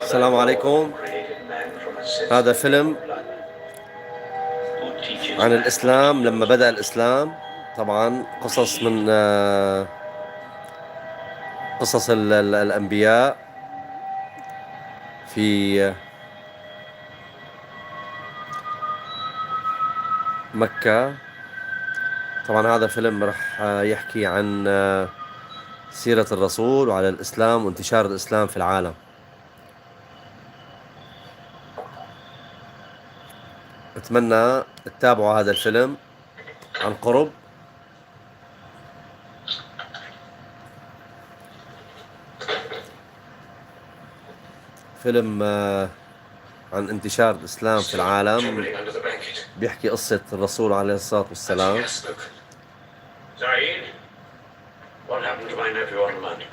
السلام عليكم. هذا فيلم عن الإسلام لما بدأ الإسلام. طبعا قصص من قصص الأنبياء في مكة. طبعا هذا فيلم رح يحكي عن سيرة الرسول وعلى الإسلام وانتشار الإسلام في العالم. أتمنى تتابعوا هذا الفيلم عن قرب. فيلم عن انتشار الإسلام في العالم، بيحكي قصة الرسول عليه الصلاة والسلام. Saeed, what happened to my nephew on Monday?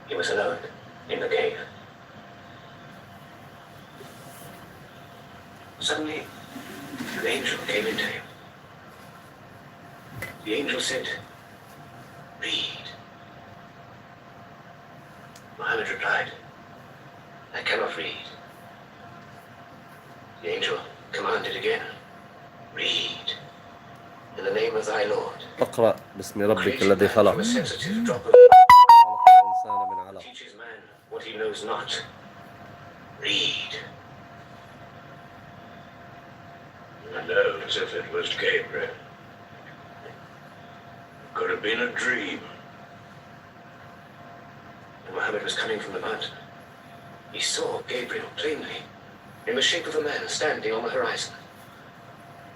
He was alone in the cave. Suddenly, an angel came into him. The angel said, "Read." Muhammad replied, "I cannot read." The angel commanded again, "Read. In the name of thy Lord." اقرأ باسم ربك الذي خلق. From a sensitive drop of الإنسان من علق. teaches man what he knows not. Read. I know as if it was Gabriel. It could have been a dream. When Muhammad was coming from the mountain, he saw Gabriel plainly, in the shape of a man standing on the horizon.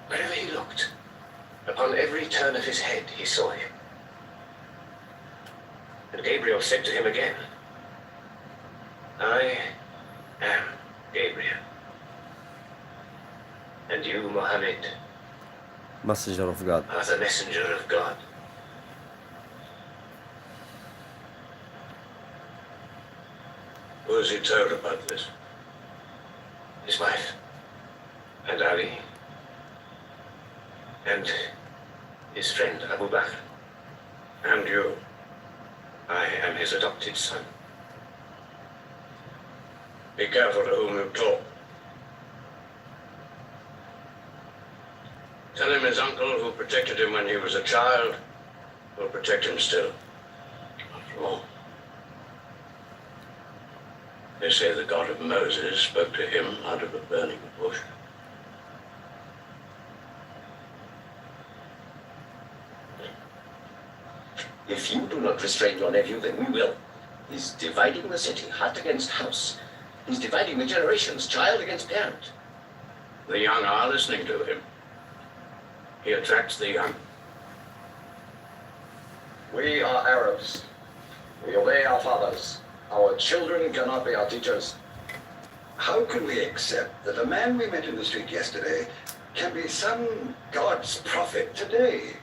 Wherever he looked, upon every turn of his head, he saw him. And Gabriel said to him again, "I am Gabriel. And you, Muhammad, Messenger of God. are the messenger of God." Who has he told about this? His wife, and Ali, and his friend Abu Bakr, and you. I am his adopted son. Be careful to whom you talk. Tell him his uncle, who protected him when he was a child, will protect him still. After all, they say the God of Moses spoke to him out of a burning bush. If you do not restrain your nephew, then we will. He's dividing the city, hut against house. He's dividing the generations, child against parent. The young are listening to him. He attracts the young. We are Arabs. We obey our fathers. Our children cannot be our teachers. How can we accept that a man we met in the street yesterday can be some God's prophet today?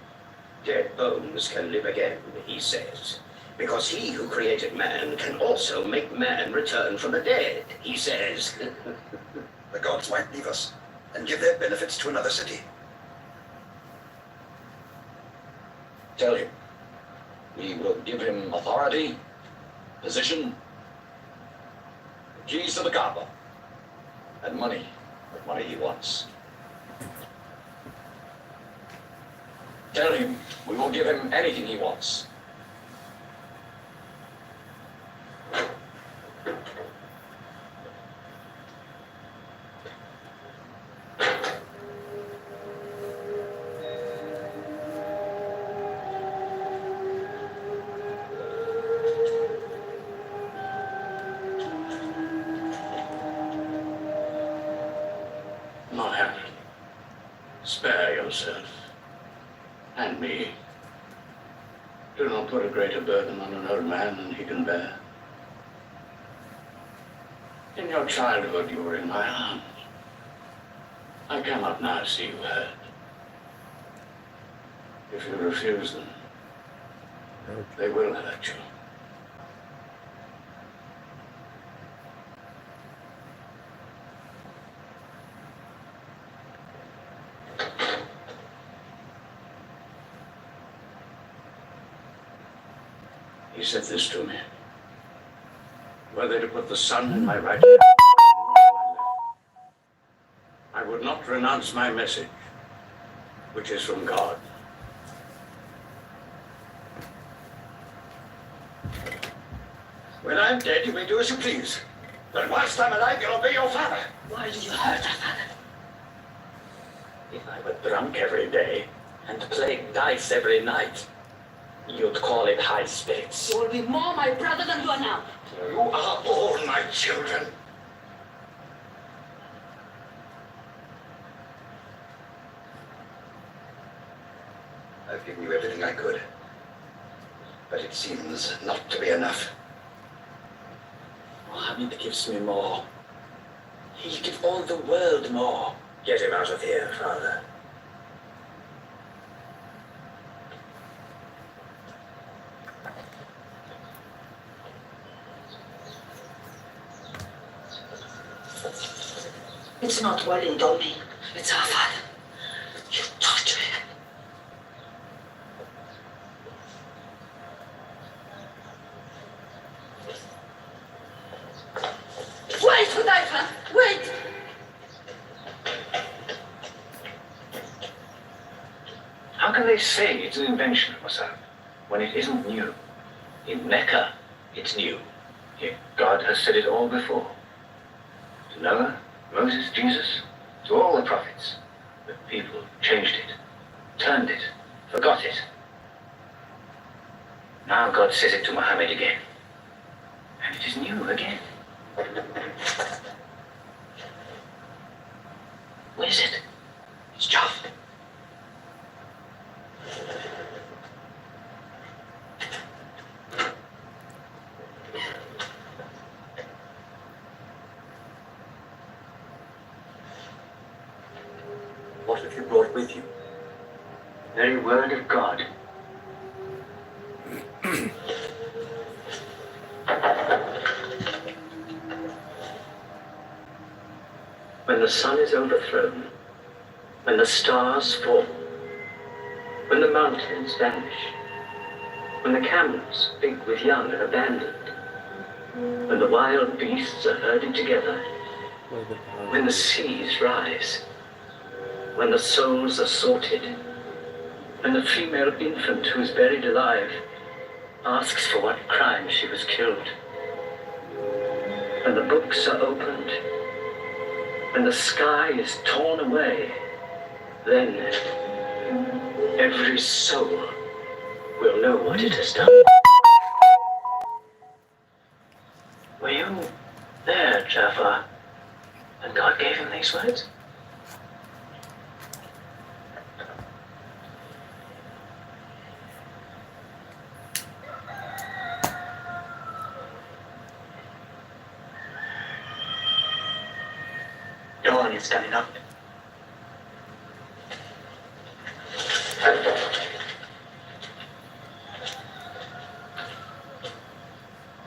Dead bones can live again, he says. Because he who created man can also make man return from the dead, he says. The gods might leave us and give their benefits to another city. Tell him. We will give him authority, position, the keys to the Kaaba, and money, the money he wants. Tell him we will give him anything he wants. Muhammad, spare yourself. And me. Do not put a greater burden on an old man than he can bear. In your childhood, you were in my arms. I cannot now see you hurt. If you refuse them, they will hurt you. He said this to me. were they to put the sun in my right hand, I would not renounce my message, which is from God. When I'm dead, you may do as you please. But whilst I'm alive, you'll obey your father. Why do you hurt our father? If I were drunk every day and played dice every night, you'd call it high spirits. You will be more my brother than you are now. You are all my children. I've given you everything I could. But it seems not to be enough. Mohammed gives me more. He'll give all the world more. Get him out of here, Father. It's not Walid or me. It's our father. You torture him. Wait, Hudayfa! Wait! How can they say it's an invention, Musa, when it isn't new? In Mecca, it's new. Yet God has said it all before. To Noah, Moses, Jesus, to all the prophets. But people changed it, turned it, forgot it. Now God says it to Muhammad again. And it is new again. What is it? It's Jaffa. What have you brought with you? The very word of God. When the sun is overthrown, when the stars fall, when the mountains vanish, when the camels, big with young, are abandoned, when the wild beasts are herded together, when the seas rise, when the souls are sorted, when the female infant who is buried alive asks for what crime she was killed, when the books are opened, when the sky is torn away, then every soul will know what it has done. Were you there, Jafar, when God gave him these words? Dawn is coming up.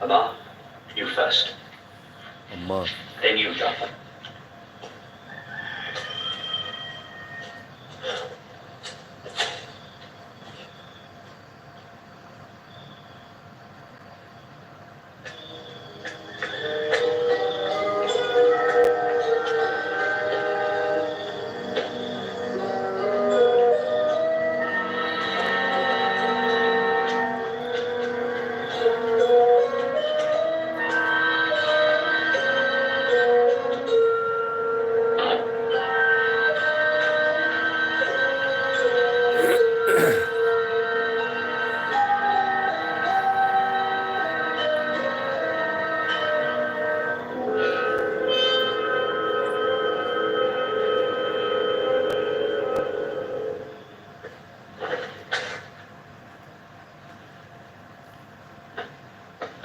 Abba, you first. أما Then you, Jafar.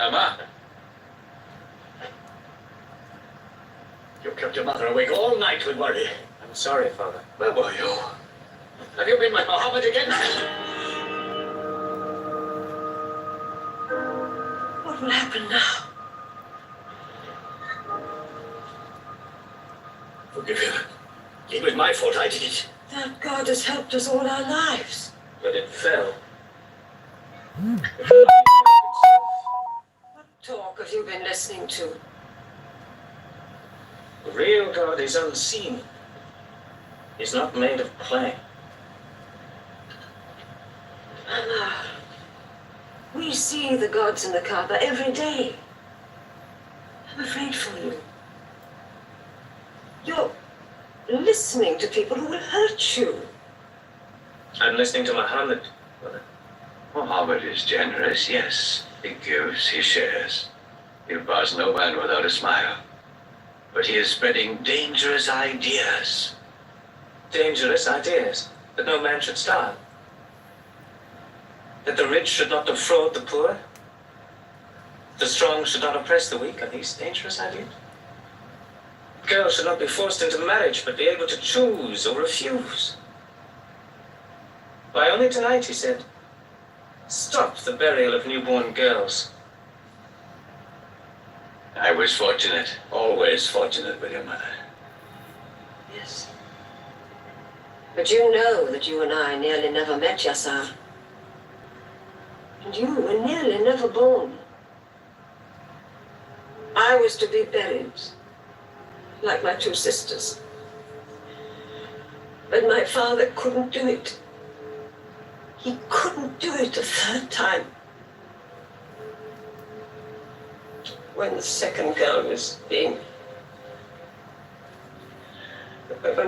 Amma! You kept your mother awake all night with worry. I'm sorry, Father. Where were you? Have you been with Muhammad again? What will happen now? Forgive him. It was my fault I did it. That God has helped us all our lives. But it fell. What talk have you been listening to? The real God is unseen. He's not made of clay. Anna, we see the gods in the Kaaba every day. I'm afraid for you. You're listening to people who will hurt you. I'm listening to Muhammad. Muhammad is generous, yes. He gives, he shares. He'll pass no man without a smile. But he is spreading dangerous ideas. Dangerous ideas. That no man should starve. That the rich should not defraud the poor. The strong should not oppress the weak. Are these dangerous ideas? Girls should not be forced into marriage, but be able to choose or refuse. Why, only tonight, he said, stop the burial of newborn girls. I was fortunate, always fortunate with your mother. Yes. But you know that you and I nearly never met, Yassar. And you were nearly never born. I was to be buried, like my two sisters. But my father couldn't do it. He couldn't do it a third time. When the second girl was when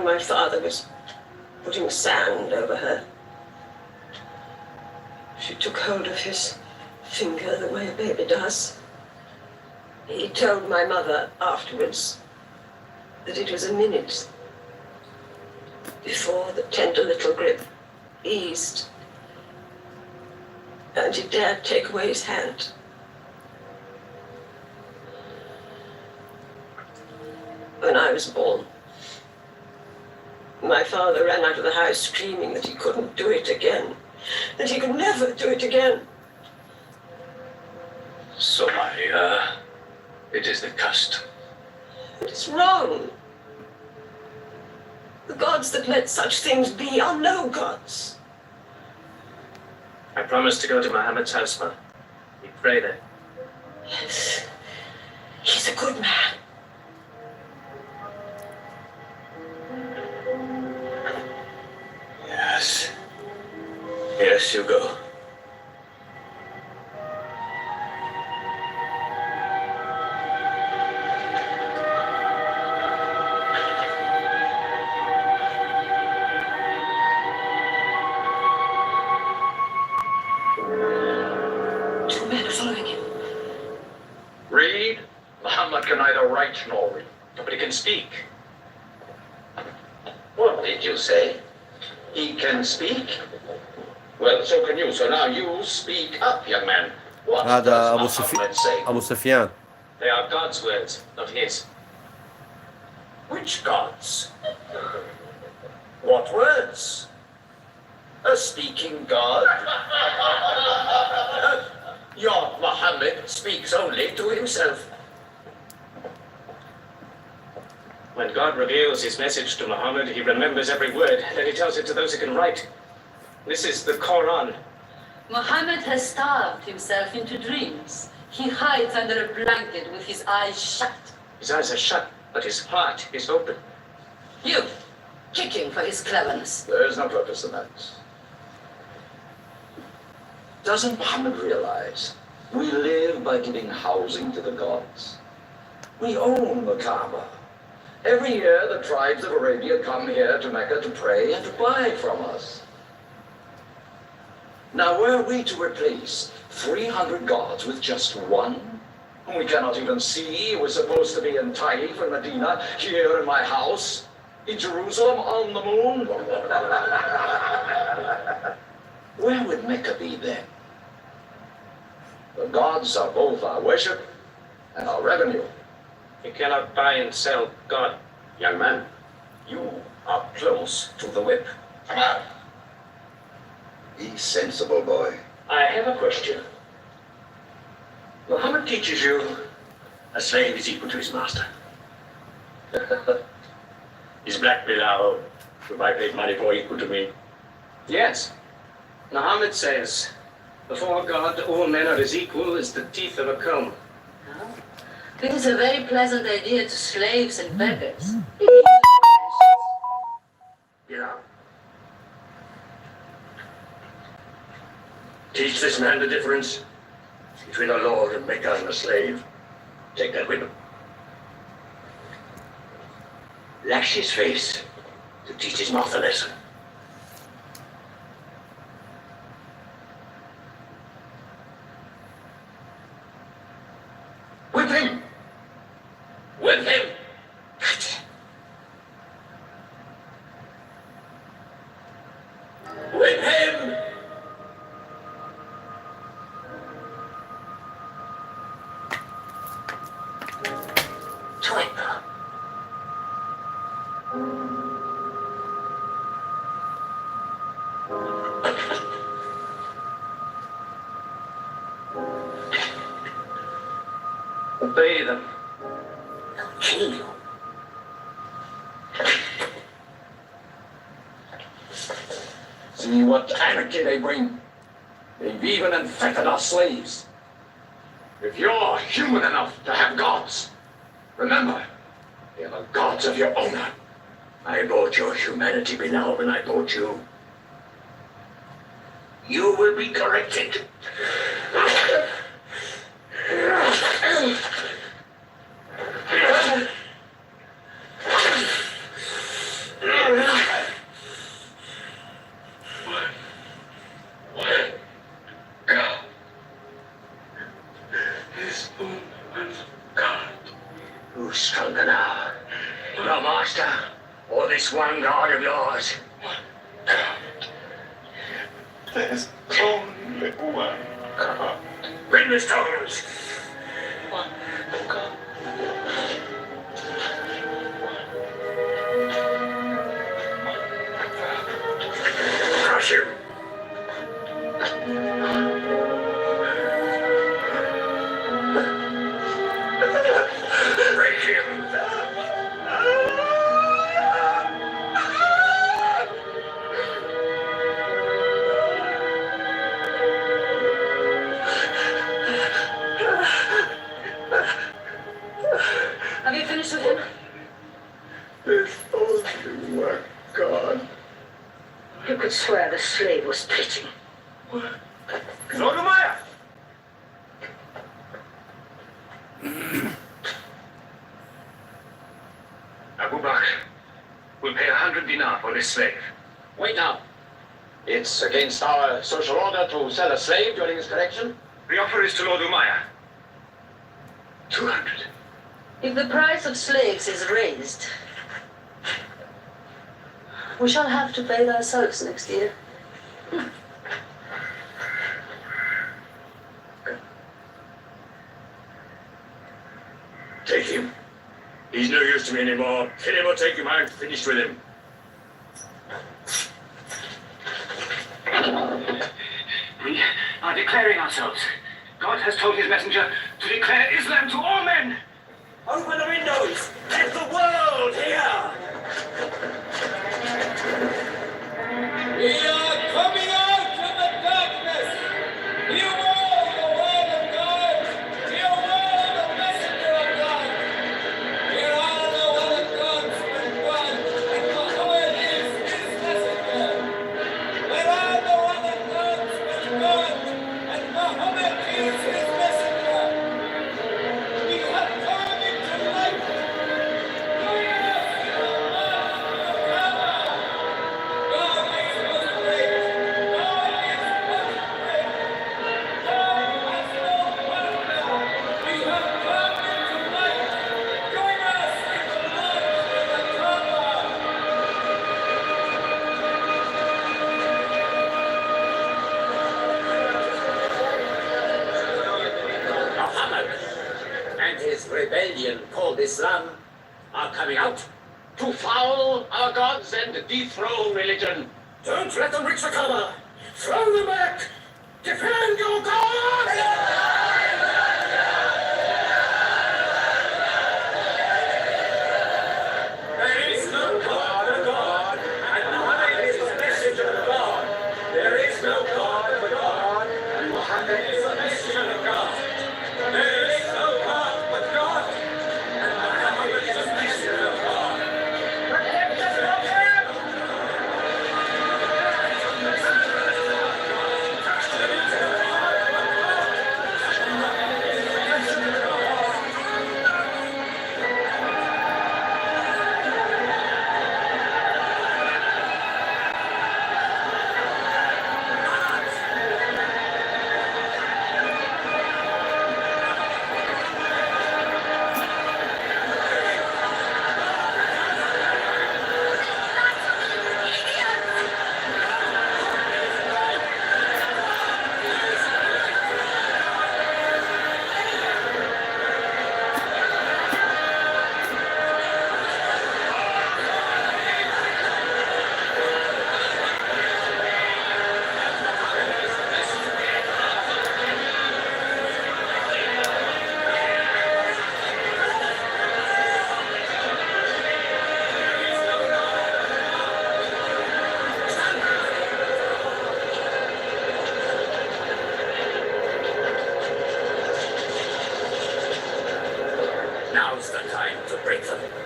my father was putting sand over her, she took hold of his finger the way a baby does. He told my mother afterwards that it was a minute before the tender little grip eased and he dared take away his hand. When I was born, my father ran out of the house screaming that he couldn't do it again, that he could never do it again. So it is the custom. It's wrong. The gods that let such things be are no gods. I promised to go to Muhammad's house, Ma. We pray there. Yes, he's a good man. Yes. Yes, you go. Two men are following him. Read. Muhammad can neither write nor read. Nobody can speak. What did you say? He can speak? Well, so can you. So now you speak up, young man. What هذا does Muhammad say? أبو سفيان. They are God's words, not his. Which gods? What words? A speaking God? Your Muhammad speaks only to himself. When God reveals his message to Muhammad, he remembers every word, then he tells it to those who can write. This is the Quran. Muhammad has starved himself into dreams. He hides under a blanket with his eyes shut. His eyes are shut, but his heart is open. You, kick him for his cleverness. There is no purpose in that. Doesn't Muhammad realize we live by giving housing to the gods? We own the Kaaba. Every year the tribes of Arabia come here to Mecca to pray and to buy from us. Now were we to replace 300 gods with just one, whom we cannot even see, we're supposed to be in Taif and Medina, here in my house, in Jerusalem on the moon? Where would Mecca be then? The gods are both our worship and our revenue. You cannot buy and sell God. Young man, you are close to the whip. Come on. Be sensible, boy. I have a question. Muhammad teaches you a slave is equal to his master. Is Black Bilal, whom I paid money for, equal to me? Yes. Muhammad says, before God, all men are as equal as the teeth of a comb. It is a very pleasant idea to slaves and beggars. Yeah. Teach this man the difference between a lord and maker and a slave. Take that whip. Lash his face to teach his mouth a lesson. Whip him! Whip him! Whip him! Twinkle. Obey them. They'll kill you. See what anarchy they bring. They've even infected our slaves. If you're human enough to have gods, remember, they're the gods of your owner. I bought your humanity, Bilal, when I bought you. You will be corrected. Who's stronger now? Your master, or this one god of yours? There's only one God. Bring the stones! One God. Crush him! Break him! Have you finished with him? There's only one God. You could swear the slave was preaching. Sotomayor! Abu Bakr, we'll pay 100 dinar for this slave. Wait now. It's against our social order to sell a slave during his correction. The offer is to Lord Umayyah. 200. If the price of slaves is raised, we shall have to pay it ourselves next year. Take him. He's no use to me anymore. Kill him or take him. I'm finished with him. We are declaring ourselves. God has told his messenger to declare Islam to all men. Open the windows! Let the world hear! We are coming out from the darkness. Behold the word of God. Behold the messenger of God. Here are the one of God's God, and Muhammad is his messenger. Where are the one of God's God, and Muhammad is his messenger. We have come into light. Join us in the march to the Kaaba. God is most great. God is most great. God has no partner. We have come into light. Join us in the march to the Kaaba. Muhammad and his rebellion called Islam are coming out to foul our gods and dethrone religion. Don't let them reach the Kaaba. Throw them back. Defend your God! There is no God but God, and Muhammad is the messenger of God. There is no God but God, and Muhammad is the messenger of God. There is no God but God,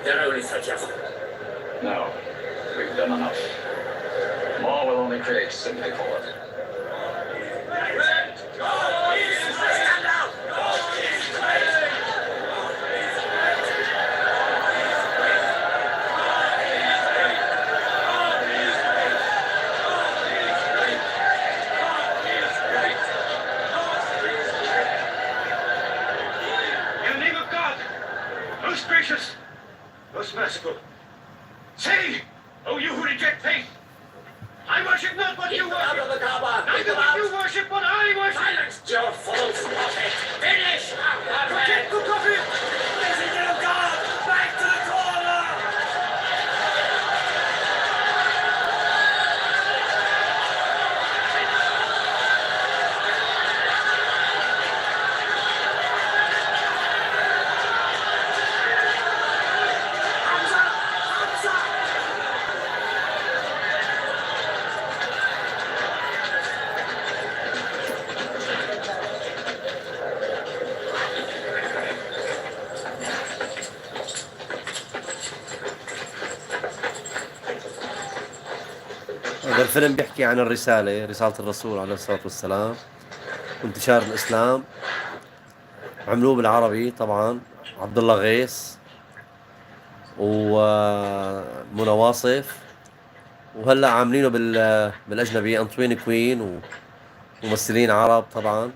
They're only 30 of them. No, we've done enough. More will only create sympathy for us. Stand down! In the name of God, most gracious, most merciful, say, O you who reject faith, I worship not what you worship. Out of the Kaaba. Not what you worship, what I worship. Silence your false prophet. Finish. Forget the prophet. Messenger of God, back to the corner. هذا الفيلم بيحكي عن الرسالة، رسالة الرسول عليه الصلاة والسلام وانتشار الإسلام. عملوه بالعربي طبعا عبد الله غيث ومنى واصف، وهلا عاملينه بالاجنبي انطوين كوين وممثلين عرب طبعا،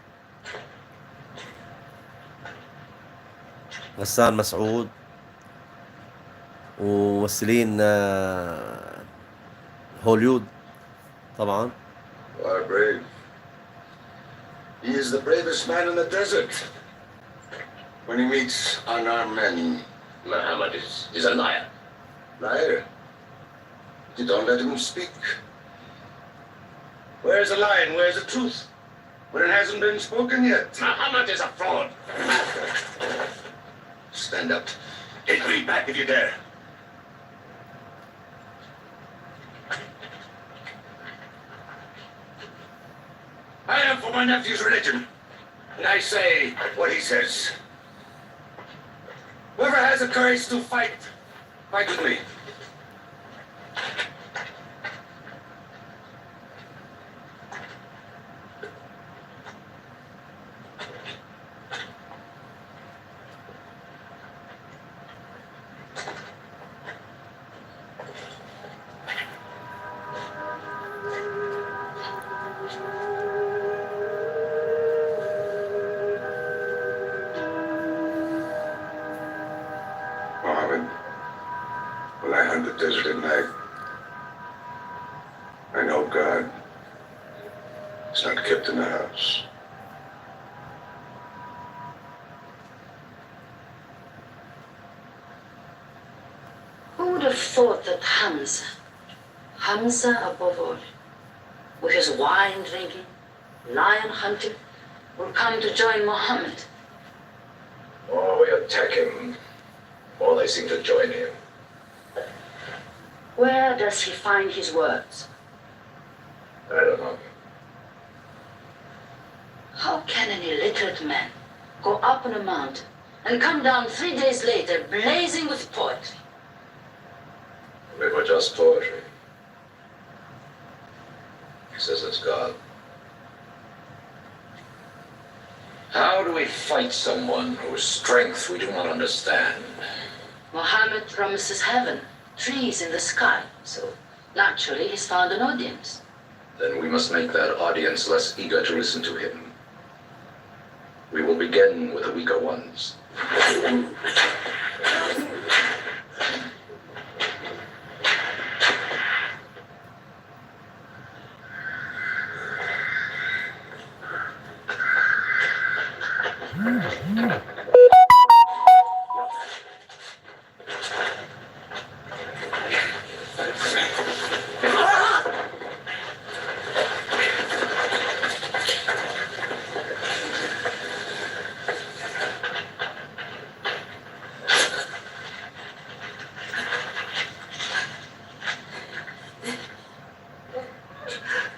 غسان مسعود، وممثلين هوليود طبعا. Are brave. He is the bravest man in the desert. When he meets unarmed men, Muhammad is a liar. liar. You don't let him speak. Where's the lie and where's the truth? When it hasn't been spoken yet. Muhammad is a fraud. Stand up. Hit me back if you dare. I am for my nephew's religion, and I say what he says. Whoever has the courage to fight, fight with me. Mohammed, when I hunt the desert at night, I know God is not kept in the house. Who would have thought that Hamza above all, with his wine drinking, lion hunting, would come to join Muhammad? The more we attack him, the more they seem to join him. Where does he find his words? I don't know. How can an illiterate man go up on a mountain and come down 3 days later blazing with poetry? We were just poetry. He says it's God. How do we fight someone whose strength we do not understand? Muhammad promises heaven, trees in the sky, so naturally he's found an audience. Then we must make that audience less eager to listen to him. We will begin with the weaker ones.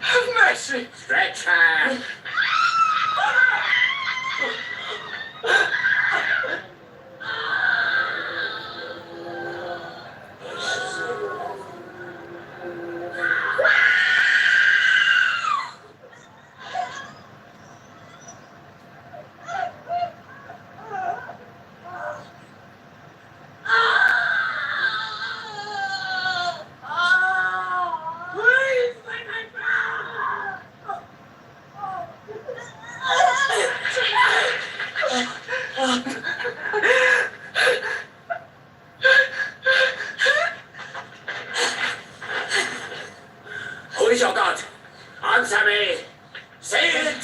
Have mercy. Stretch her. Say it!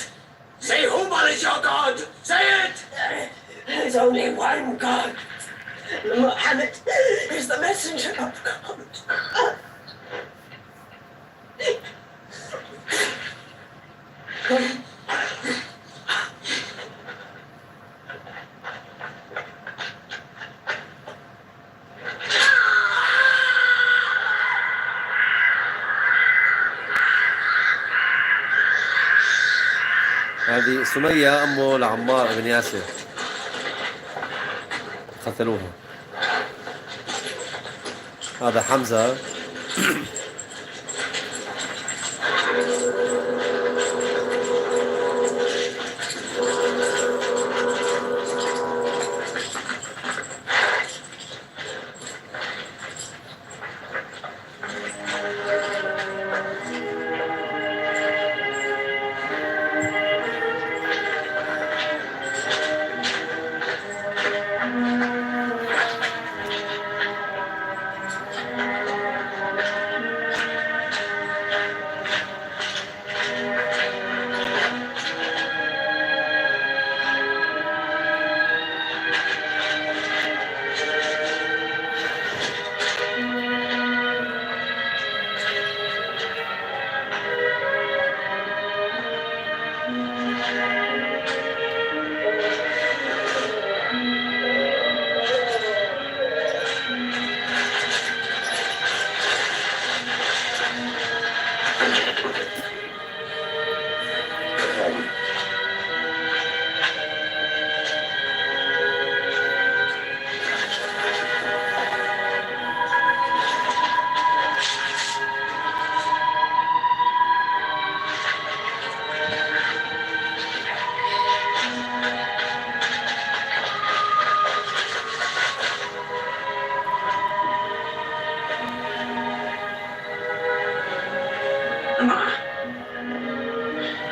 Say who is your God! Say it! There's only one God. Muhammad is the messenger of God. هذه سمية أمه لعمار بن ياسر، قتلوها. هذا حمزة.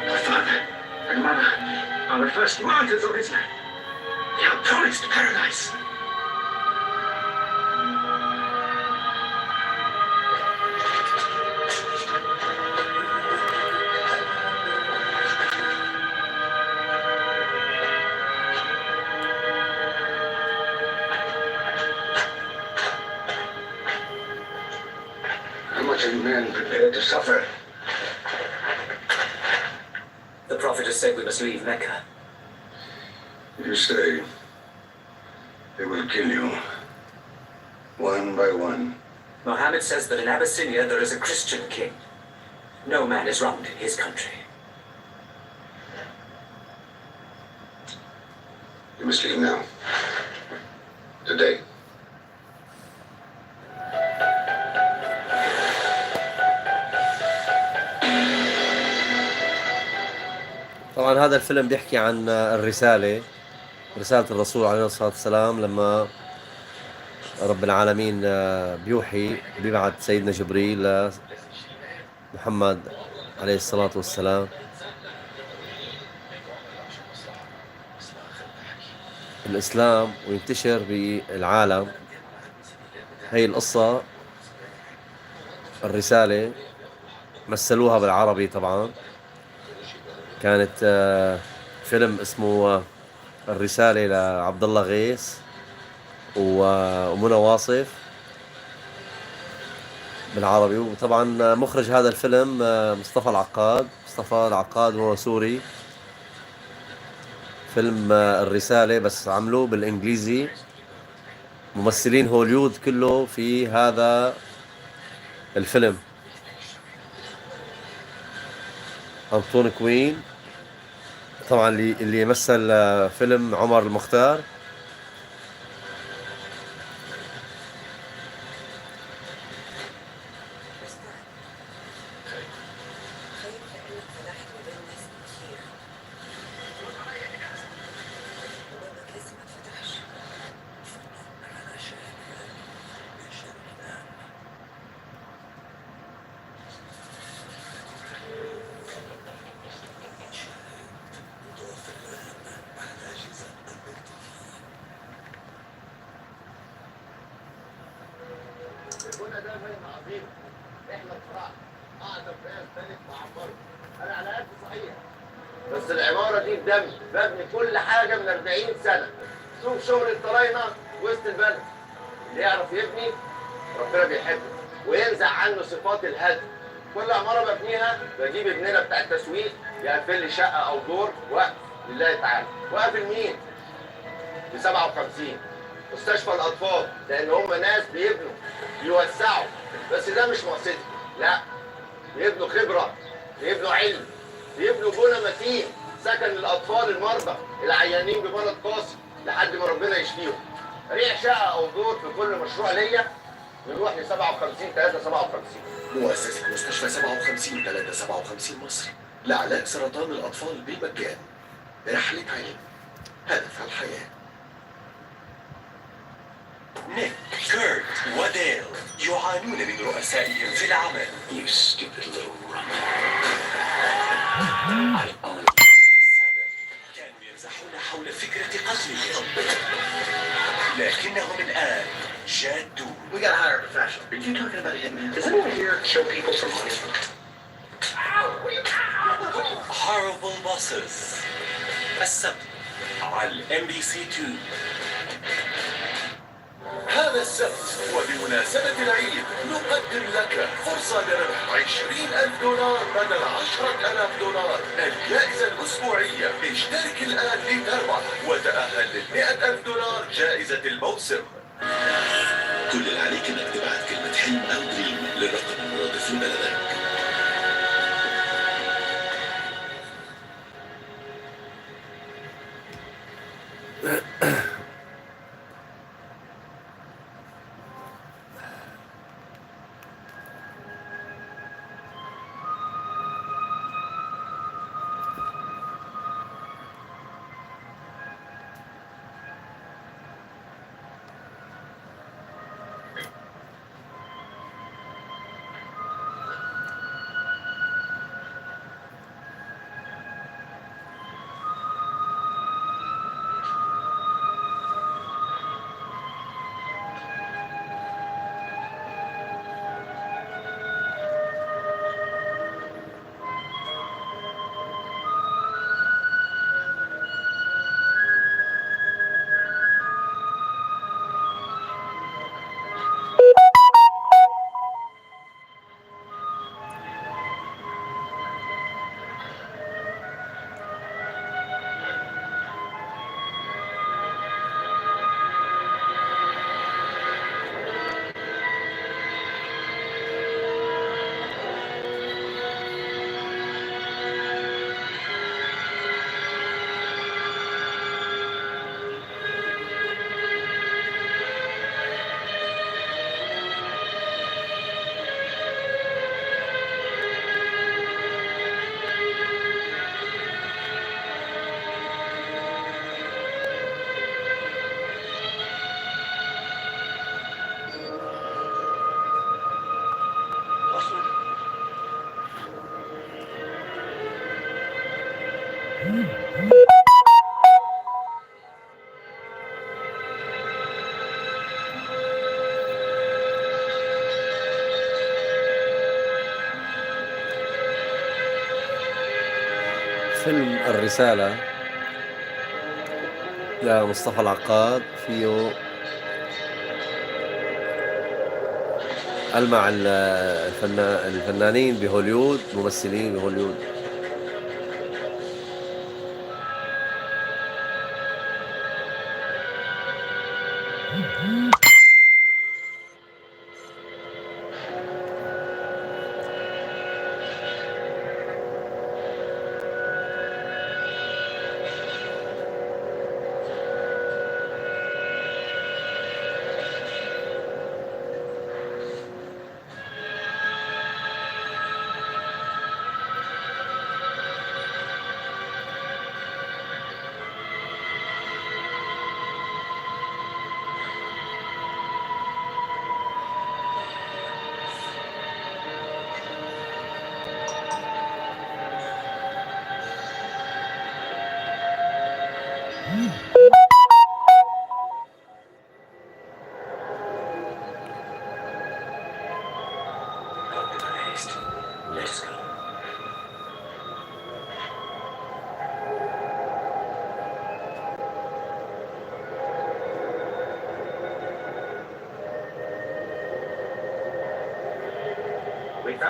My father and mother are the first martyrs of Islam. They are promised paradise. How much are you men prepared to suffer? The Prophet has said we must leave Mecca. If you stay, they will kill you. One by one. Mohammed says that in Abyssinia there is a Christian king. No man is wronged in his country. You must leave now. Today. طبعا هذا الفيلم بيحكي عن الرسالة، رسالة الرسول عليه الصلاة والسلام، لما رب العالمين بيبعث سيدنا جبريل لمحمد عليه الصلاة والسلام الإسلام وينتشر بالعالم. هي القصة، الرسالة، مثلوها بالعربي طبعا. كانت فيلم اسمه الرسالة لعبد الله غيث ومنى واصف بالعربي. وطبعا مخرج هذا الفيلم مصطفى العقاد وهو سوري. فيلم الرسالة بس عملوه بالإنجليزي، ممثلين هوليود كله في هذا الفيلم. أنطون كوين طبعا اللي يمثل فيلم عمر المختار. هنا ده فيلم عظيم. رحلة صراع أعظم فيها الثالث مع عمار. أنا على قد صحيح. بس العمارة دي بدم، ببني كل حاجة من 40 سنة. شوف شغل الطلاينة وسط البلد. اللي يعرف يبني ربنا بيحبه وينزع عنه صفات الهدم. كل عمارة ببنيها بجيب ابننا بتاع التسويق يقفل لي شقة أو دور وقف لله تعالى. وقف لمين؟ ب 57 مستشفى الأطفال، لأن هم ناس بيبنوا بيوسعوا. بس ده مش مقصدي، لا، بيبنوا خبرة، بيبنوا علم، بيبنوا بنى متين، سكن للأطفال المرضى العيانين بمرض قاسي لحد ما ربنا يشفيهم. ريع شقة أو دور في كل مشروع ليا نروح ل 57 3 57. مؤسسة مستشفى 57 3 57 مصر لعلاج سرطان الأطفال بالمجان. رحلة علم، هدفها الحياة. نيك، كيرت وديل يعانون من رؤسائهم في العمل. You stupid little runt. I own في السابق كانوا يمزحون حول فكرة قتلهم، لكنهم الآن جادون. We gotta hire a professional. Are you talking about a hitman? Does anyone here kill people for money? Horrible Bosses السبت على MBC 2. هذا السبت وبمناسبة العيد نقدم لك فرصة لربح 20,000 دولار بدل 10,000 دولار، الجائزة الأسبوعية. اشترك الآن لتربح وتأهل ل100,000 دولار جائزة الموسم. كل اللي عليك انك تبعت كلمة حلم أو دريم للرقم المرادف لبلدك. فيلم الرسالة لمصطفى العقاد فيه ألمع الفنانين بهوليود، ممثلين بهوليود. Let's go.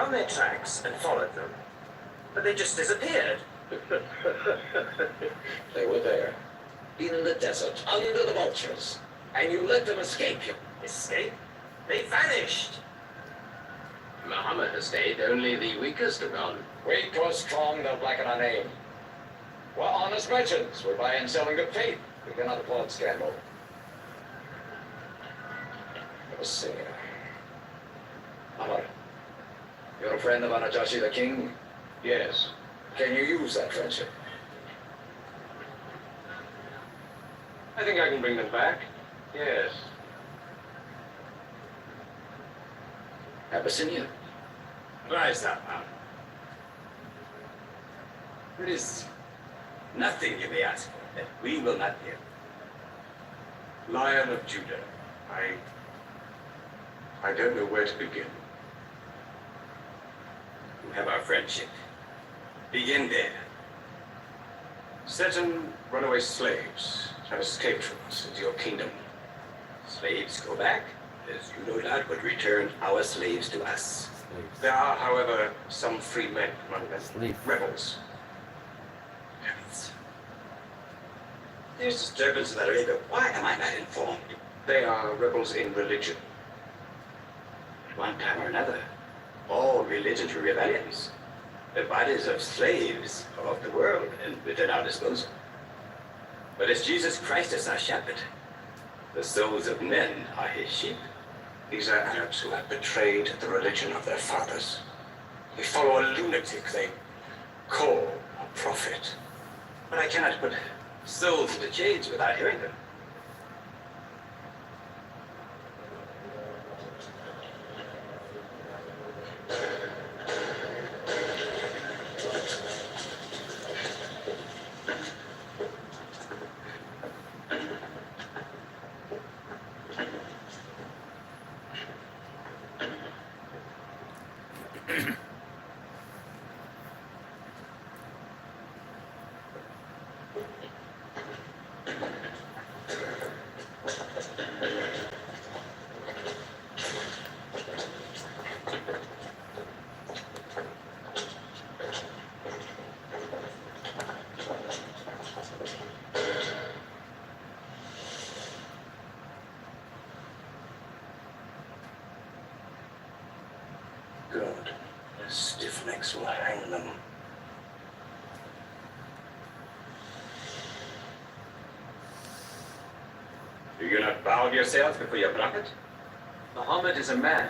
found their tracks and followed them, but they just disappeared. They were there, in the desert, under the vultures, and you let them escape you. Escape? They vanished. Muhammad has stayed, only the weakest have gone. Weak or strong, they'll blacken our name. We're honest merchants. We buy and sell in good faith. We cannot afford scandal. Let's see. Amar, you're a friend of Anajashi the king? Yes. Can you use that friendship? I think I can bring them back. Yes. Abyssinia? Rise up, man. There is nothing you may ask for that we will not give. Lion of Judah, I don't know where to begin. You have our friendship. Begin there. Certain runaway slaves have escaped from us into your kingdom. Slaves go back, as you no doubt would return our slaves to us. There are, however, some free men among them. Slave. Rebels. Heavens. There's disturbance in that area. Why am I not informed? They are rebels in religion. At one time or another, all religions were rebellions. The bodies of slaves are of the world and within our disposal. But as Jesus Christ is our shepherd, the souls of men are his sheep. These are Arabs who have betrayed the religion of their fathers. They follow a lunatic they call a prophet. But I cannot put souls into chains without hearing them. Good. Stiff necks will hang them. Do you not bow yourselves before your prophet? Muhammad is a man.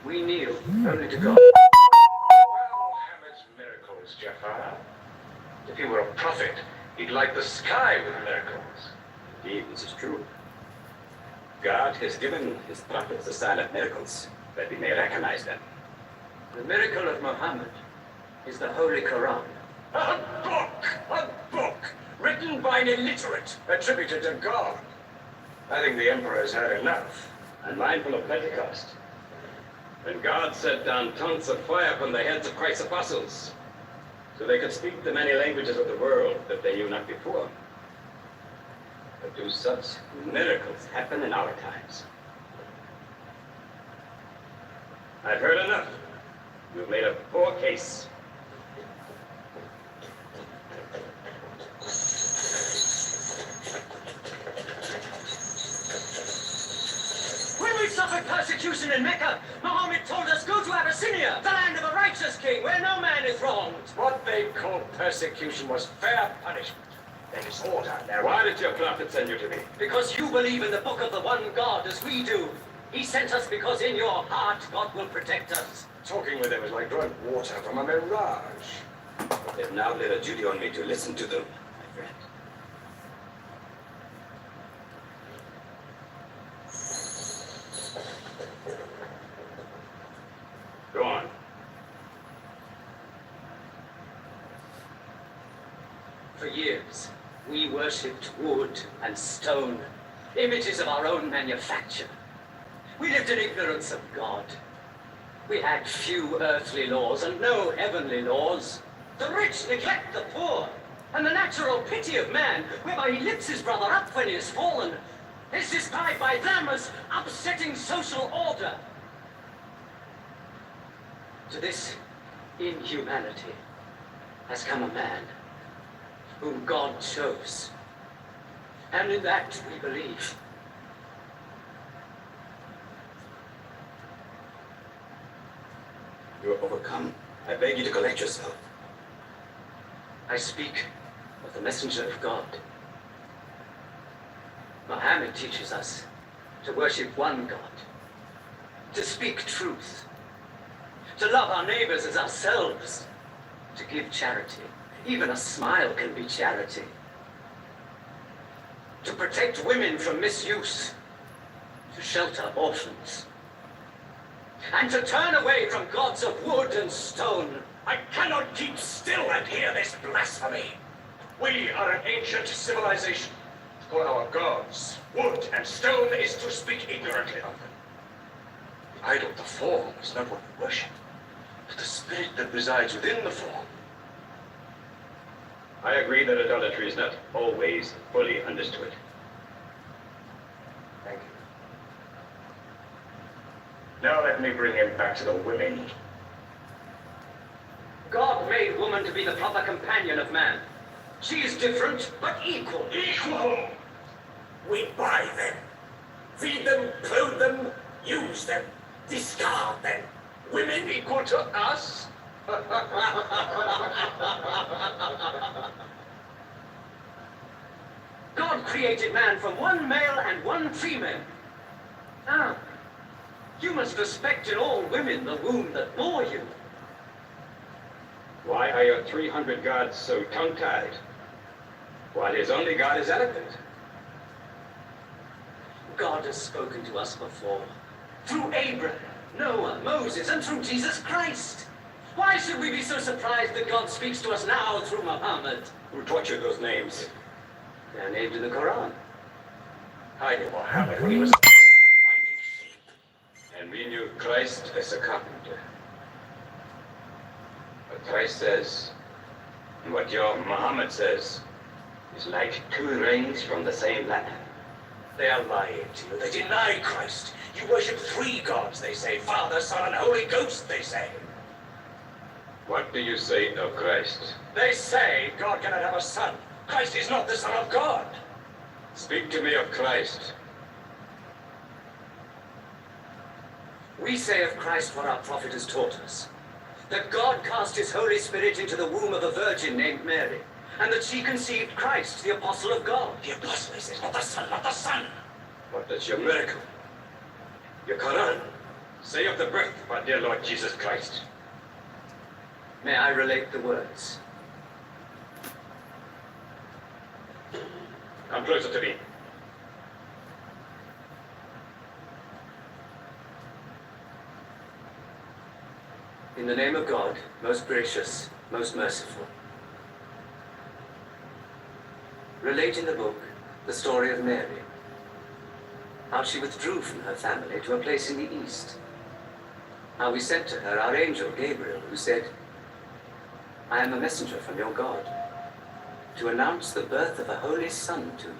We kneel only to God. Well, Muhammad's miracles, Jafar. If he were a prophet, he'd light the sky with miracles. Indeed, this is true. God has given his prophets a sign of miracles, that we may recognize them. The miracle of Muhammad is the Holy Quran. A book, written by an illiterate, attributed to God. I think the emperor's had enough. Unmindful of Pentecost, when God set down tongues of fire from the heads of Christ's apostles, so they could speak the many languages of the world that they knew not before. But do such miracles happen in our times? I've heard enough. You've made a poor case. When we suffered persecution in Mecca, Muhammad told us, go to Abyssinia, the land of a righteous king, where no man is wronged. What they called persecution was fair punishment. There is order there. Why did your prophet send you to me? Because you believe in the book of the one God as we do. He sent us because in your heart God will protect us. Talking with them is like drawing water from a mirage. They've now laid a duty on me to listen to them, my friend. Go on. For years, we worshipped wood and stone, images of our own manufacture. We lived in ignorance of God. We had few earthly laws and no heavenly laws. The rich neglect the poor, and the natural pity of man, whereby he lifts his brother up when he has fallen, is described by them as upsetting social order. To this inhumanity has come a man whom God chose. And in that we believe. You are overcome. I beg you to collect yourself. I speak of the messenger of God. Muhammad teaches us to worship one God, to speak truth, to love our neighbors as ourselves, to give charity. Even a smile can be charity. To protect women from misuse, to shelter orphans, and to turn away from gods of wood and stone. I cannot keep still and hear this blasphemy. We are an ancient civilization. To call our gods wood and stone is to speak ignorantly of them. The idol, the form, is not what we worship, but the spirit that resides within the form. I agree that idolatry is not always fully understood. Thank you. Now let me bring him back to the women. God made woman to be the proper companion of man. She is different, but equal. Equal! We buy them, feed them, clothe them, use them, discard them. Women equal to us? God created man from one male and one female. Now, you must respect in all women the womb that bore you. Why are your 300 gods so tongue-tied, while his only god is eloquent? God has spoken to us before, through Abraham, Noah, Moses, and through Jesus Christ. Why should we be so surprised that God speaks to us now through Muhammad? Who taught you those names? They are named in the Quran. I knew Muhammad when he was minding sheep. And we knew Christ as a carpenter. What Christ says, and what your Muhammad says, is like two rays from the same ladder. They are lying to you. They deny Christ. You worship three gods, they say. Father, Son, and Holy Ghost, they say. What do you say of Christ? They say God cannot have a son. Christ is not the Son of God. Speak to me of Christ. We say of Christ what our prophet has taught us. That God cast his Holy Spirit into the womb of a virgin named Mary, and that she conceived Christ, the apostle of God. The apostle is not the Son, not the Son. What does your miracle, your Quran, say of the birth of our dear Lord Jesus Christ? May I relate the words? Come closer to me. In the name of God, most gracious, most merciful. Relate in the book the story of Mary, how she withdrew from her family to a place in the east, how we sent to her our angel Gabriel, who said, I am a messenger from your God, to announce the birth of a holy son to you.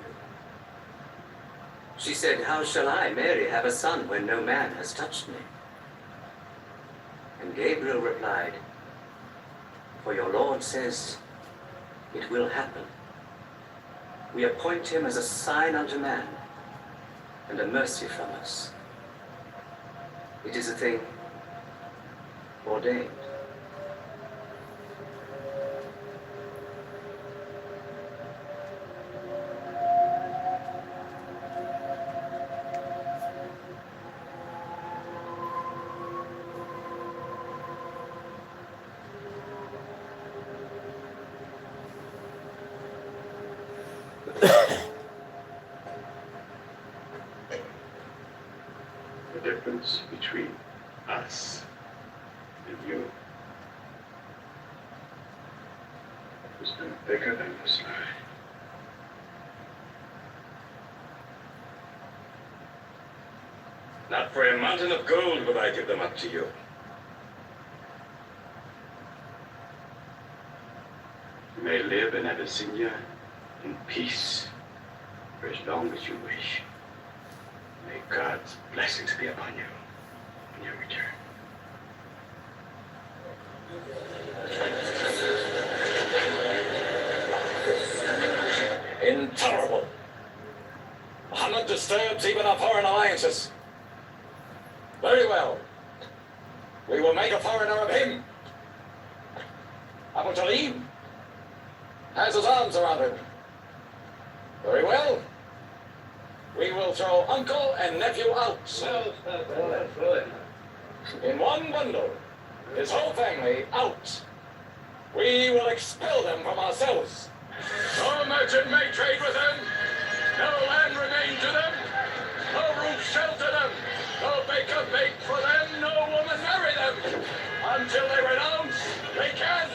She said, how shall I, Mary, have a son when no man has touched me? And Gabriel replied, for your Lord says, it will happen. We appoint him as a sign unto man, and a mercy from us. It is a thing ordained. The difference between us and you has been bigger than the sky. Not for a mountain of gold will I give them up to you. You may live in Abyssinia in peace for as long as you wish. May God's blessings be upon you when you return. Intolerable. Muhammad disturbs even our foreign alliances. Very well. We will make a foreigner of him. Abu Talib has his arms around him. Very well. We will throw uncle and nephew out. In one bundle. His whole family out. We will expel them from ourselves. No merchant may trade with them. No land remain to them. No roof shelter them. No baker bake for them. No woman marry them. Until they renounce, they can't.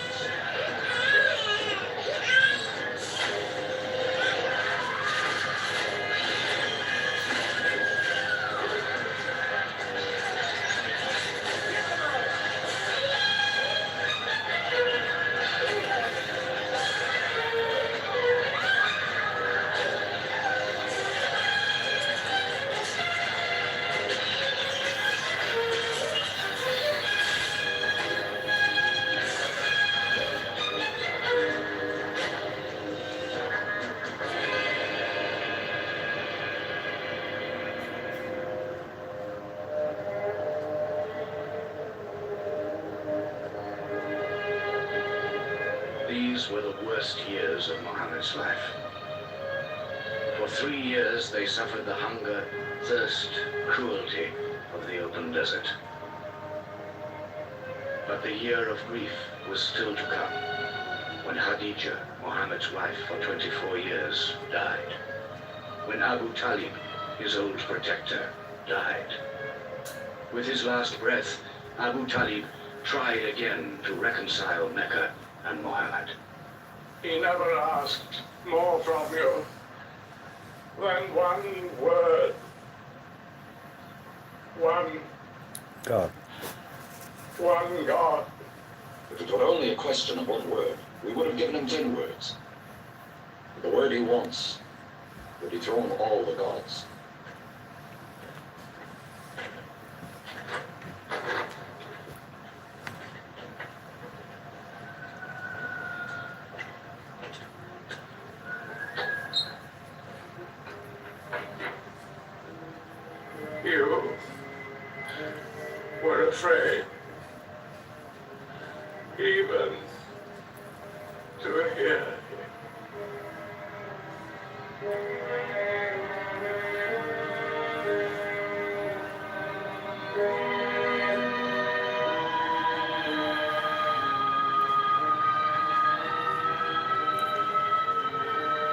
These were the worst years of Muhammad's life. For 3 years they suffered the hunger, thirst, cruelty of the open desert. But the year of grief was still to come, when Khadija, Muhammad's wife for 24 years, died. When Abu Talib, his old protector, died. With his last breath, Abu Talib tried again to reconcile Mecca and Muhammad. He never asked more from you than one word. One God. God. If it were only a question of one word, we would have given him 10 words. The word he wants would dethrone all the gods. You were afraid even to hear him.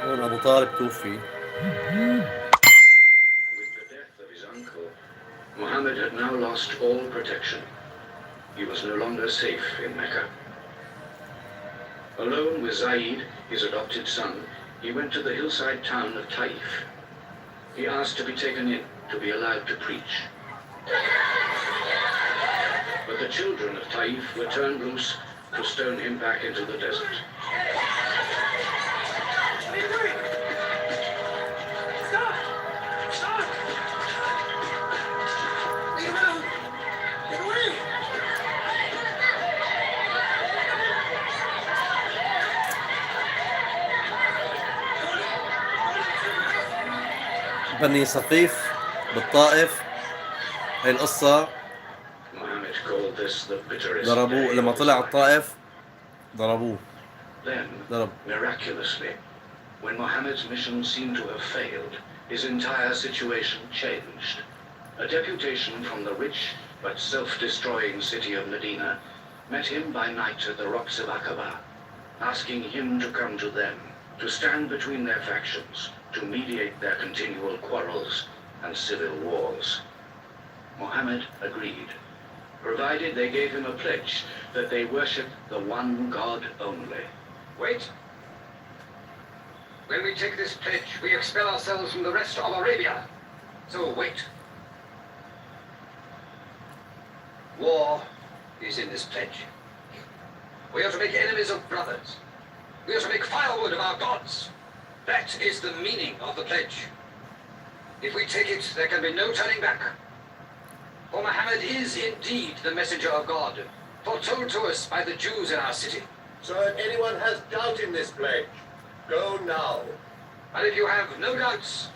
هون أبو طالب توفي. With the death of his uncle, Muhammad had now lost all protection. He was no longer safe in Mecca. Alone with Zaid, his adopted son, he went to the hillside town of Taif. He asked to be taken in, to be allowed to preach. But the children of Taif were turned loose to stone him back into the desert. What are you doing? Stop! Stop! Leave him alone! Get away! بني سقيف بالطائف، هاي القصة Muhammad called this the bitterest ضربوه day لما of his طلع life. الطائف ضربوه. Then, ضرب. miraculously, when Muhammad's mission seemed to have failed, his entire situation changed. A deputation from the rich but self-destroying city of Medina met him by night at the rocks of Aqaba, asking him to come to them, to stand between their factions, to mediate their continual quarrels and civil wars. Muhammad agreed, provided they gave him a pledge that they worship the one God only. Wait. When we take this pledge, we expel ourselves from the rest of Arabia. So wait. War is in this pledge. We are to make enemies of brothers. We are to make firewood of our gods. That is the meaning of the pledge. If we take it, there can be no turning back. For Muhammad is indeed the messenger of God, foretold to us by the Jews in our city. So if anyone has doubt in this pledge, go now. And if you have no doubts,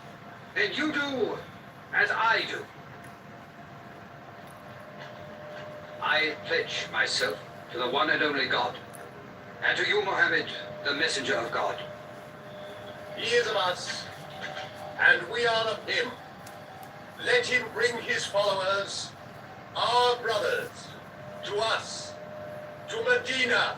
then you do as I do. I pledge myself to the one and only God, and to you, Mohammed, the messenger of God. He is of us, and we are of him. Let him bring his followers, our brothers, to us, to Medina.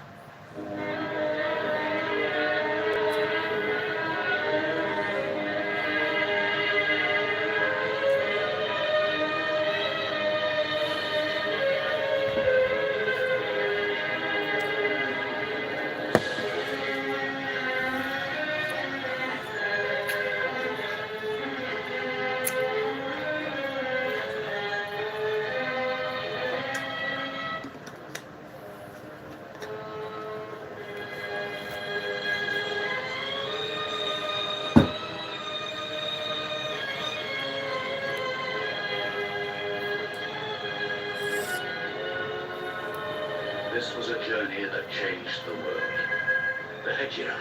This was a journey that changed the world. The Hijrah,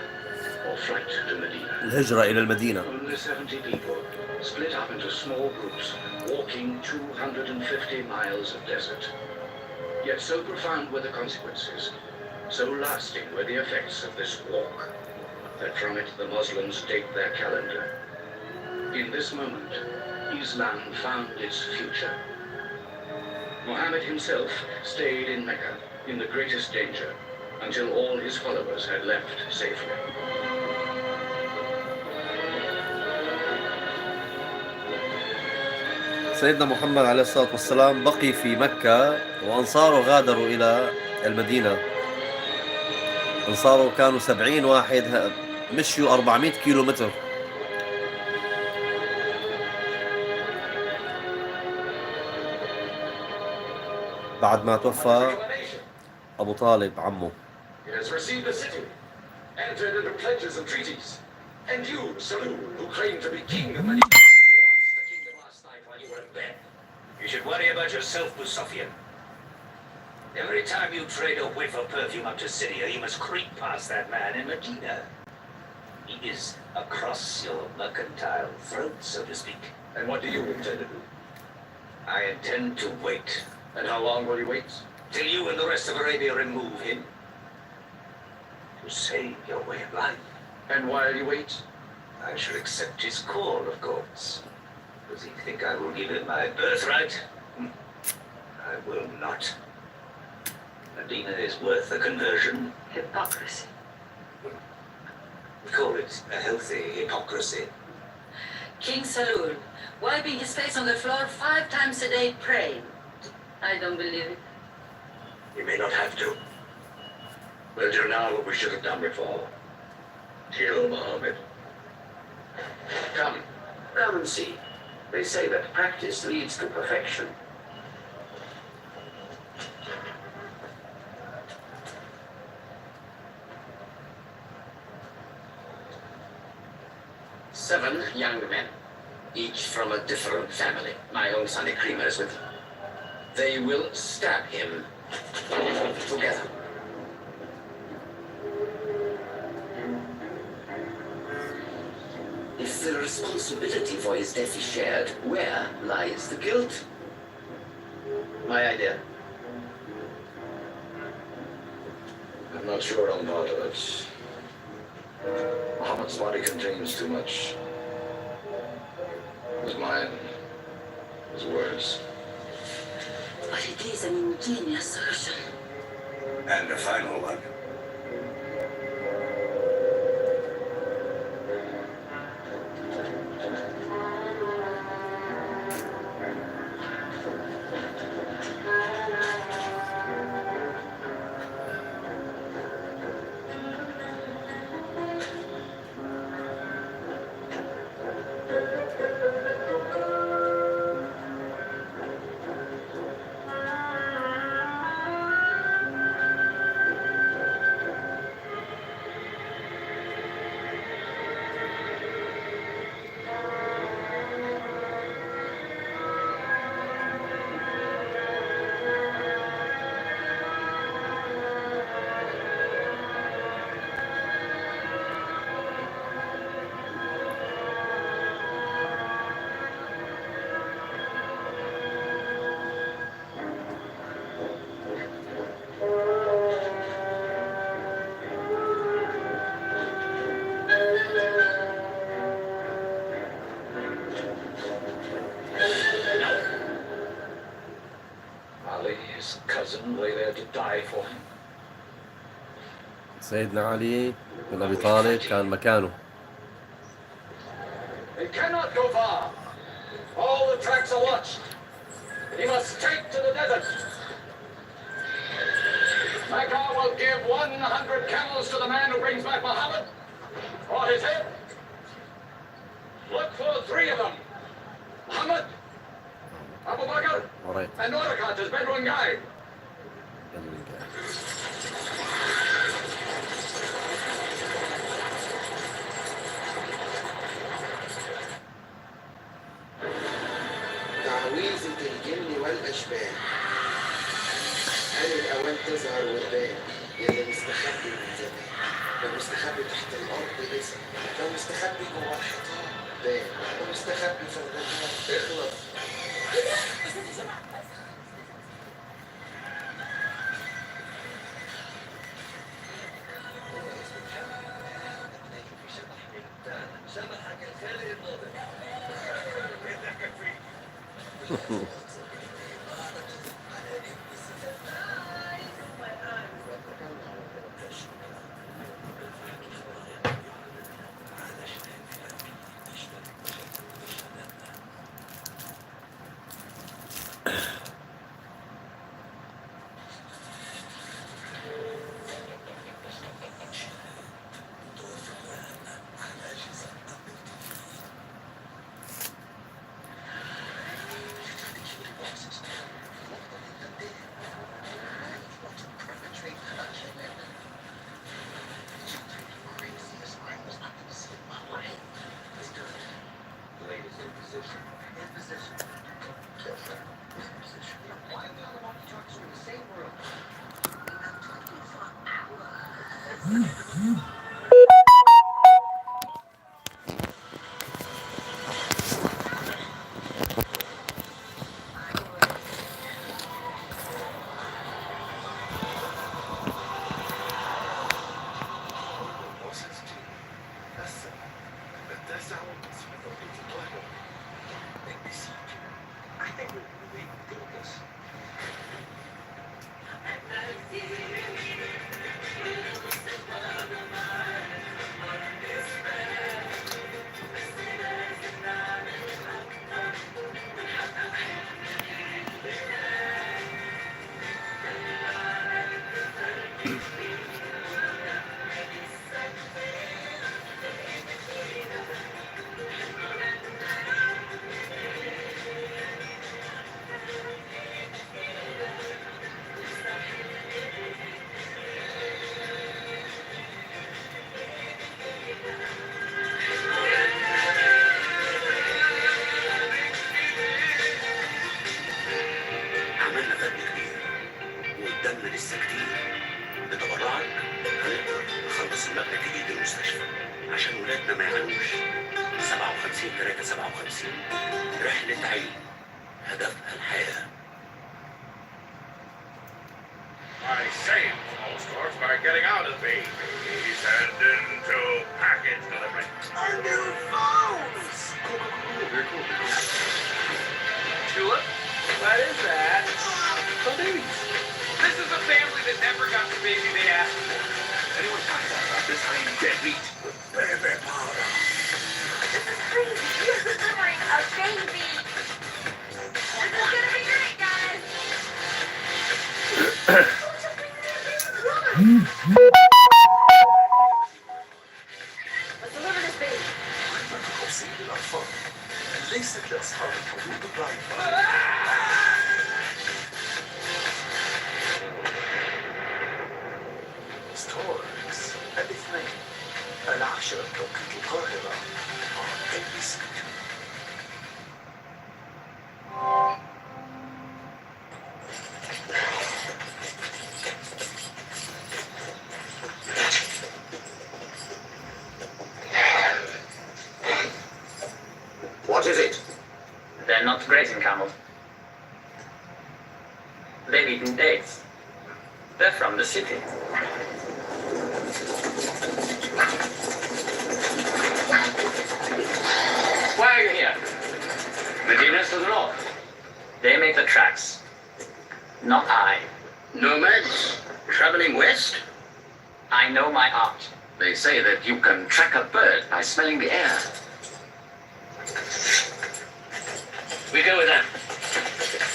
or flight to Medina. الهجرة إلى المدينة. Only 70 people, split up into small groups, walking 250 miles of desert. Yet so profound were the consequences, so lasting were the effects of this walk, that from it the Muslims date their calendar. In this moment, Islam found its future. Muhammad himself stayed in Mecca, in the greatest danger, until all his followers had left safely. سيدنا محمد عليه الصلاة والسلام بقي في مكة وأنصاره غادروا إلى المدينة. أنصاره كانوا 70 واحد، مشوا 400 كيلو متر. بعد ما توفى أبو طالب عمه. He has received a city, entered into pledges and treaties. And you, Salu, who claim to be king of Medina, lost the kingdom last night while you were in bed. You should worry about yourself, Musafian. Every time you trade a whiff of perfume up to Syria, you must creep past that man in Medina. He is across your mercantile throat, so to speak. And what do you intend to do? I intend to wait. And how long will you wait? Till you and the rest of Arabia remove him. To save your way of life. And while you wait? I shall accept his call, of course. Does he think I will give him my birthright? I will not. Medina is worth the conversion. Hypocrisy. Call it a healthy hypocrisy. King Salul, wiping his face on the floor 5 times a day praying. I don't believe it. You may not have to. We'll do now what we should have done before. Kill Muhammad. Come and see. They say that practice leads to perfection. Seven young men, each from a different family. My own son Ikrima is with them. They will stab him together. If the responsibility for his death is shared, where lies the guilt? My idea. I'm not sure on part of it. Muhammad's body contains too much. His mind, his words. But it is an ingenious solution. And a final one. and lay there to die for him. سيدنا علي بن أبي طالب كان مكانه. He cannot go far. All the tracks are watched. He must take to the desert. Mecca will give 100 camels to the man who brings back Muhammad, or his head. Look for 3 of them. Muhammad, Abu Bakr, Alright. and Orakat as Bedouin guide. تعويذة الجن والأشباح. هل الأوان تظهر وتبان يلي مستخبي من زمان؟ لو مستخبي تحت الأرض لسه، لو مستخبي جوه الحيطان بان، لو مستخبي في الغابات اخلص. شبحك الخالق الناظر. I saved most stores by getting out of babies and into package delivery. Our new phones! Tulip? What is that? Oh, babies. This is a family that never got the baby they asked for. Anyone find out about this? I am deadbeat. Baby powder. This is crazy. You're delivering a baby. This is gonna be great, guys. Let's deliver this baby. توصيل الأطفال ليست لأصحاب الحدود الضعيفة. ستاركس الاثنين 10 توقيت القاهرة على ABC. What is it? They're not grazing camels. They've eaten dates. They're from the city. Why are you here? Medina's to the north. They make the tracks. Not I. Nomads? Traveling west? I know my art. They say that you can track a bird by smelling the air. We go with that.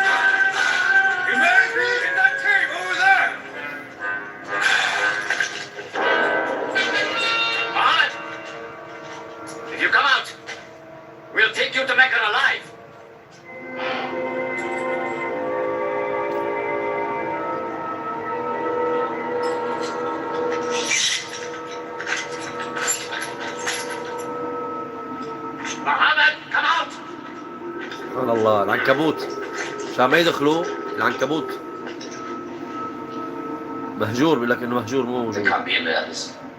You may be in that cave over there. Mohammed! If you come out, we'll take you to Mecca alive. Mohammed, come out! سبحان الله العنكبوت عشان ما يدخلوا العنكبوت مهجور بيقول لك انه مهجور مو They موجود. can't be in there.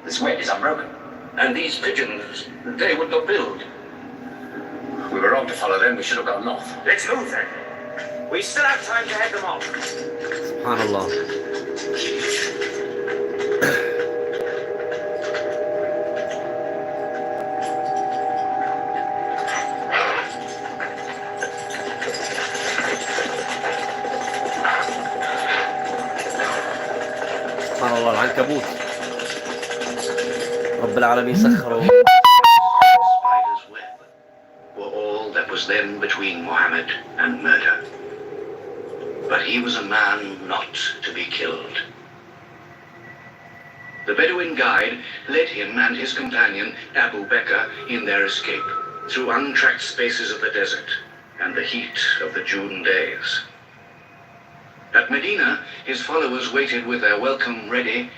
This web is unbroken. And these pigeons, they would not build. We were wrong to follow them. We should have gone north. Let's move then. We still have time to head them off. سبحان الله. سبحان الله العنكبوت رب العالمين سخره. Spider's web were all that was then between Muhammad and murder. But he was a man not to be killed. The Bedouin guide led him and his companion, Abu Bakr, in their escape through untracked spaces of the desert and the heat of the June days. At Medina, his followers waited with their welcome ready,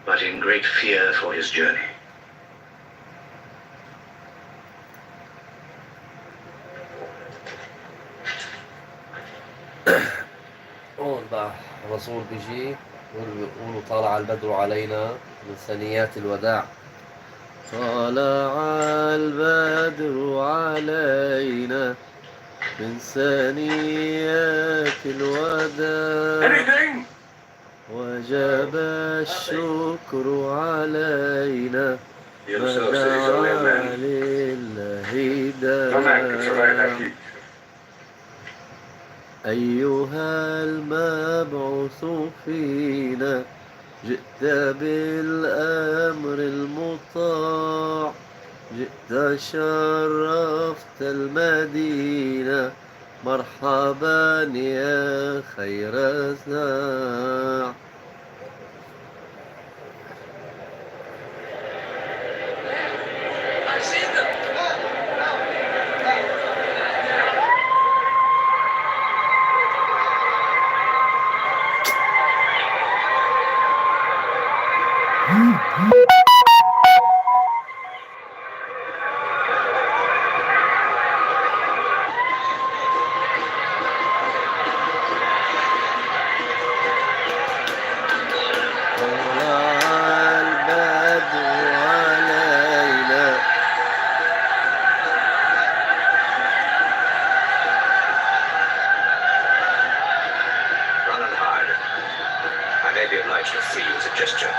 but in great fear for his journey. هون بقى الرسول بيجي بيقولوا طالع البدر علينا من ثنيات الوداع. طالع البدر علينا من ثنيات الوداع Anything? وجب الشكر علينا The ما other says he's only a دعا man. لله No man can survive that داع. heat. أيها المبعوث فينا جئت بالأمر المطاع جئت شرفت المدينة مرحبا يا خير ساع. I've seen them. طلع البدر علينا. Run and hide. I may be obliged to free you as a gesture.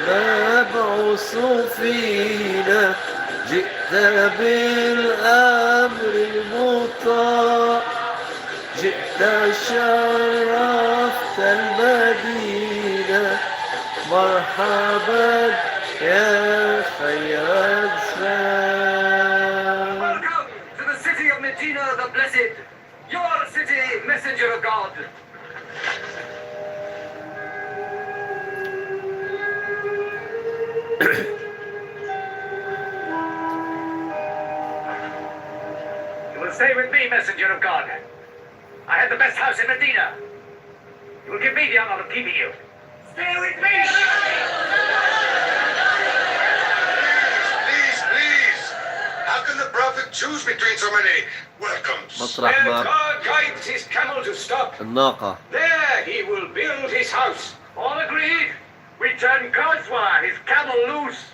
مبعوث فينا جئت بالأمر المطاع جئت شرفت المدينة مرحبا يا خير ساع. Welcome to the city of Medina the Blessed, your city, messenger of God. Stay with me, messenger of God. I have the best house in Medina. You will give me the honor of keeping you. Stay with me! Please. How can the prophet choose between so many welcomes? مطرح Where ما God guides his camel to stop, الناقة. there he will build his house. All agreed? We turn Karswa, his camel, loose.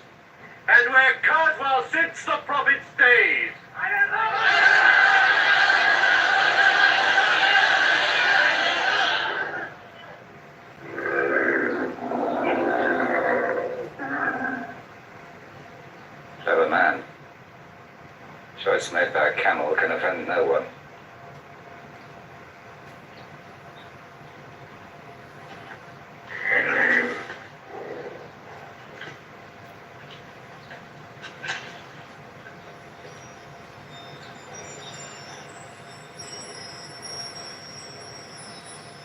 And where Karswa sits, the prophet stays. Clever man. Choice made by a camel can offend no one.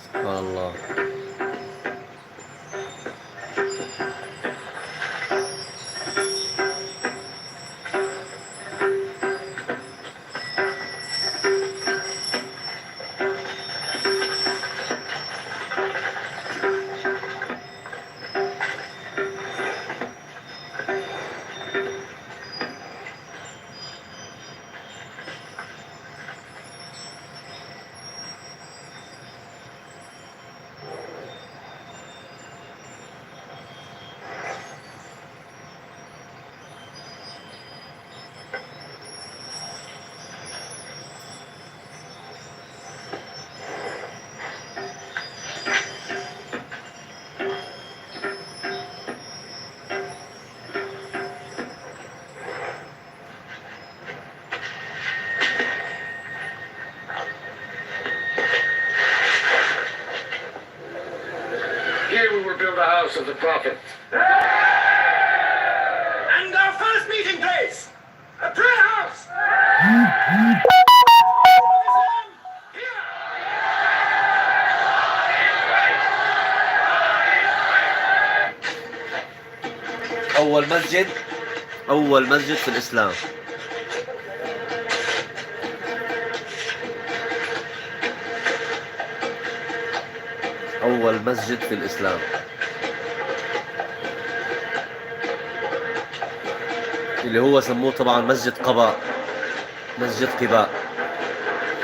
سبحان الله. Here we will build a house of the prophet. And our first meeting place, a prayer house. أول مسجد في الإسلام. أول مسجد في الإسلام. اللي هو سموه طبعا مسجد قباء. مسجد قباء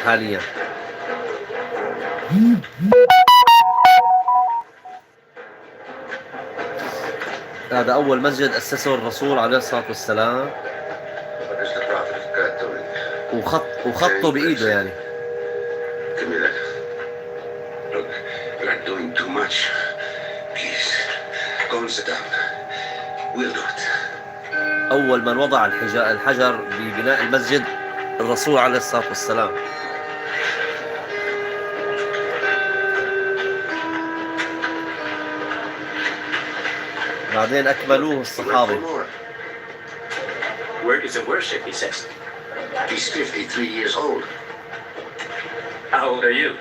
حاليا. هذا أول مسجد أسسه الرسول عليه الصلاة والسلام. What is the prophet of God doing? وخطه بإيده يعني. Give me that. Look, you're doing too much. Please, go and sit down. We'll do it. أول من وضع الحجر ببناء المسجد الرسول عليه الصلاة والسلام. بعدين أكملوه الصحابة. Where is the worship, he says? He's 53 years old. How old are you?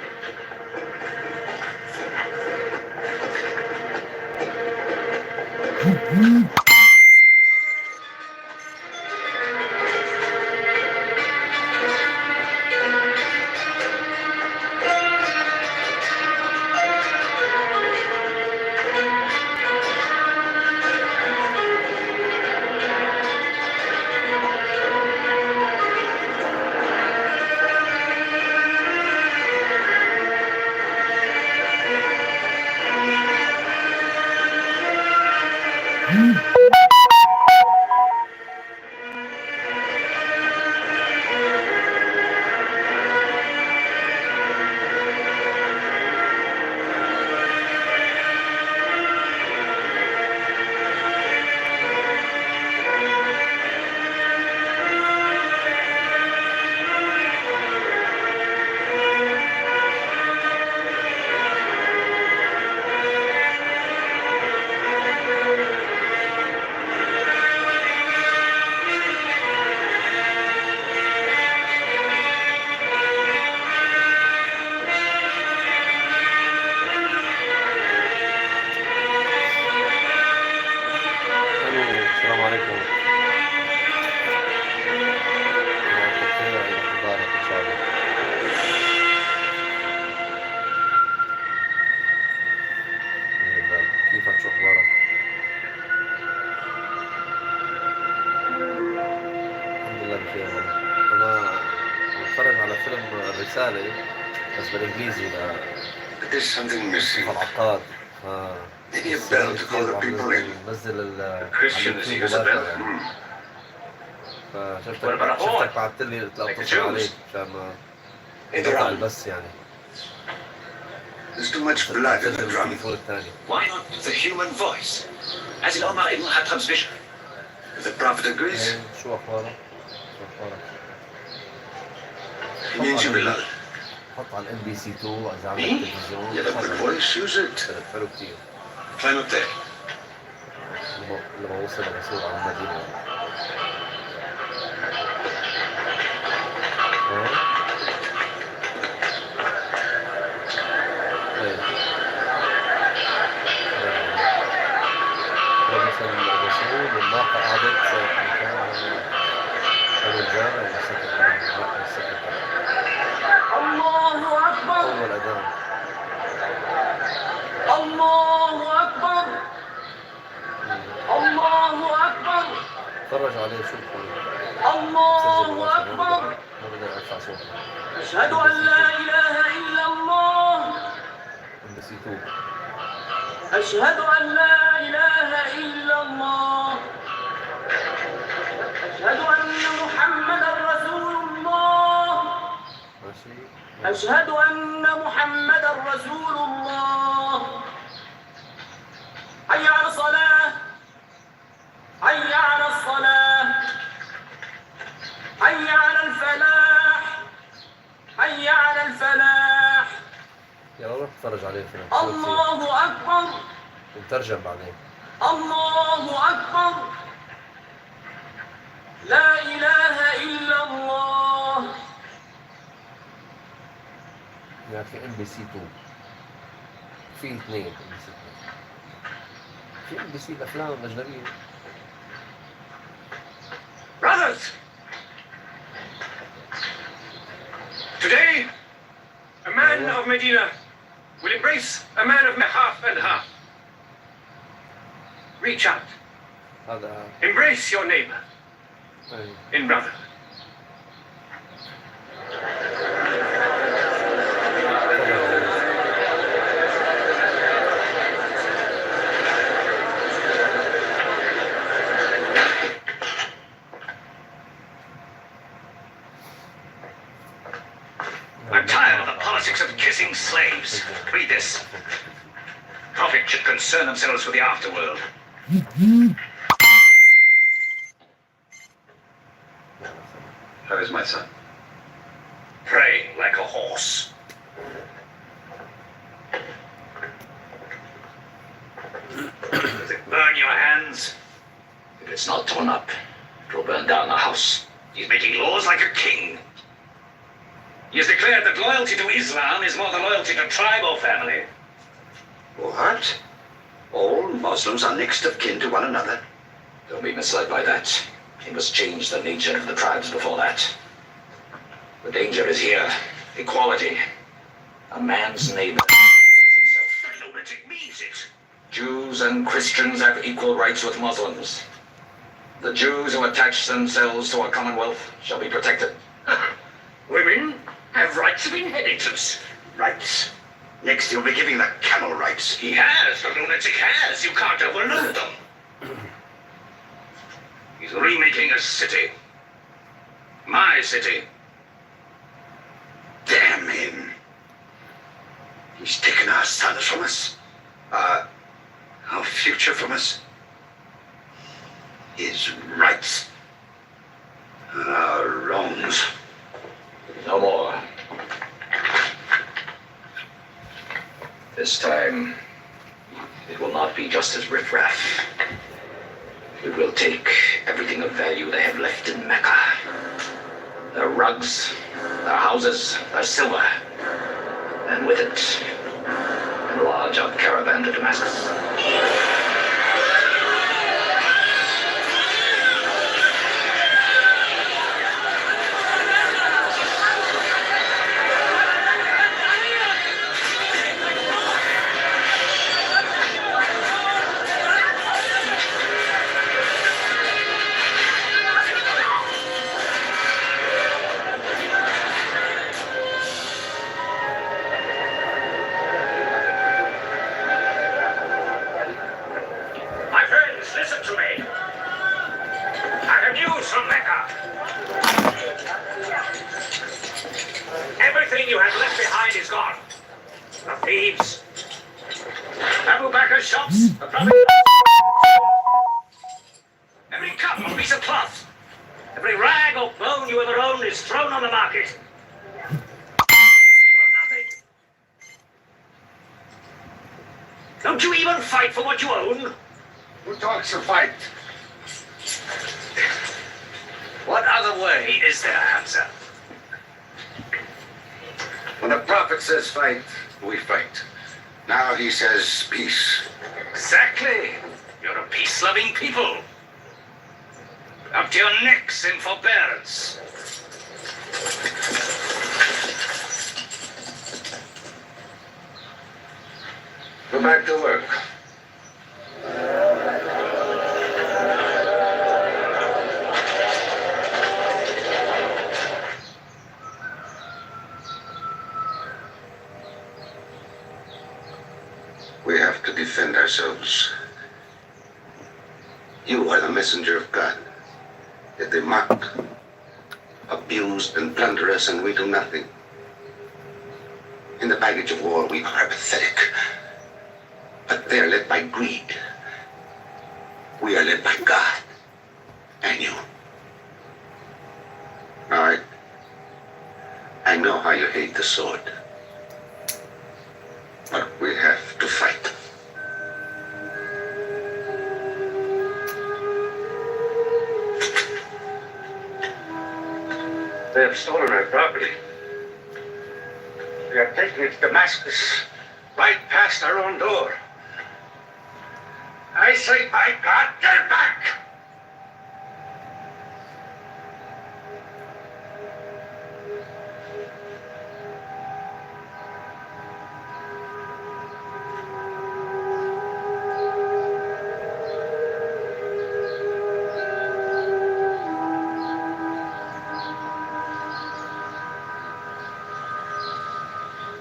اللي فيها هون. أنا بتفرج على فيلم الرسالة بس بالإنجليزي There's something missing. العقاد. Maybe a bell to call the people in. نزل Christian is على use a اليوتيوب bell? مباشر يعني. What about a horn? شفتك بعثت لي قلت Like the اتصل عليك Jews. عشان ما In the نقطع run. البث يعني. There's too much blood in سجل the drum. التليفون الثاني. Why not the human voice? As in Omar ibn Khattab's vision. If the prophet agrees, شو أخبارك؟ he means you, Bilal. حط على الام بي سي 2 اذا عندك مين؟ تلفزيون. You have a good voice, use it. حلو كثير. Climb up there. لما وصل الرسول على المدينة. وصل الرسول والناقة قعدت مكان الرجال وسكت. الله أكبر أول أذان. الله أكبر الله أكبر تفرج عليه شوف. الله أكبر ما بقدر أرفع صوتي. أشهد أن لا إله إلا الله ام بي سي 2. أشهد أن لا إله إلا الله أشهد أن محمدا رسول الله ماشي. أشهد أن محمدا رسول الله حي على الصلاة حي على الصلاة حي على الفلاح حي على الفلاح يلا روح اتفرج عليه فيلم. الله أكبر ومترجم بعدين. الله أكبر لا إله إلا الله يعني في ام بي سي 2 في اثنين ام بي سي 2 في ام بي سي الافلام الاجنبيه. Brothers! Today, a man of Medina will embrace a man of half and half. Reach out. هذا Embrace your neighbor in brotherhood. I'm tired of the politics of kissing slaves. Read this. Prophets should concern themselves with the afterworld. How is my son? Pray like a horse. Does it burn your hands? If it's not torn up, it will burn down the house. He's making laws like a king. He has declared that loyalty to Islam is more than loyalty to tribe or family. What? All Muslims are next of kin to one another. Don't be misled by that. He must change the nature of the tribes before that. The danger is here. Equality. A man's neighbor is himself. The lunatic means it. Jews and Christians have equal rights with Muslims. The Jews who attach themselves to a commonwealth shall be protected. Women have rights of inheritance. Rights. Next, you'll be giving the camel rights. He has. The lunatic has. You can't overload them. He's remaking a city. My city. Damn him. He's taken our sons from us. Our future from us. His rights. Our wrongs. No more. This time, it will not be just as riffraff. We will take everything of value they have left in Mecca. Their rugs, their houses, their silver. And with it, enlarge our caravan to Damascus. news from Mecca. Everything you had left behind is gone. The thieves, Abu Bakr's shops, the province. Every cup or piece of cloth, every rag or bone you ever owned is thrown on the market. People have nothing. Don't you even fight for what you own? Who talks of fight? What other way is there, Hamza? When the prophet says fight, we fight. Now he says peace. Exactly. You're a peace-loving people. Up to your necks in forbearance. Go back to work. We have to defend ourselves. You are the messenger of God. Yet they mock, abuse, and plunder us, and we do nothing. In the baggage of war, we are pathetic. But they are led by greed. We are led by God. And you. All right. I know how you hate the sword. But we have to fight. They have stolen our property. They are taking it to Damascus, right past our own door. I say, by God, get back!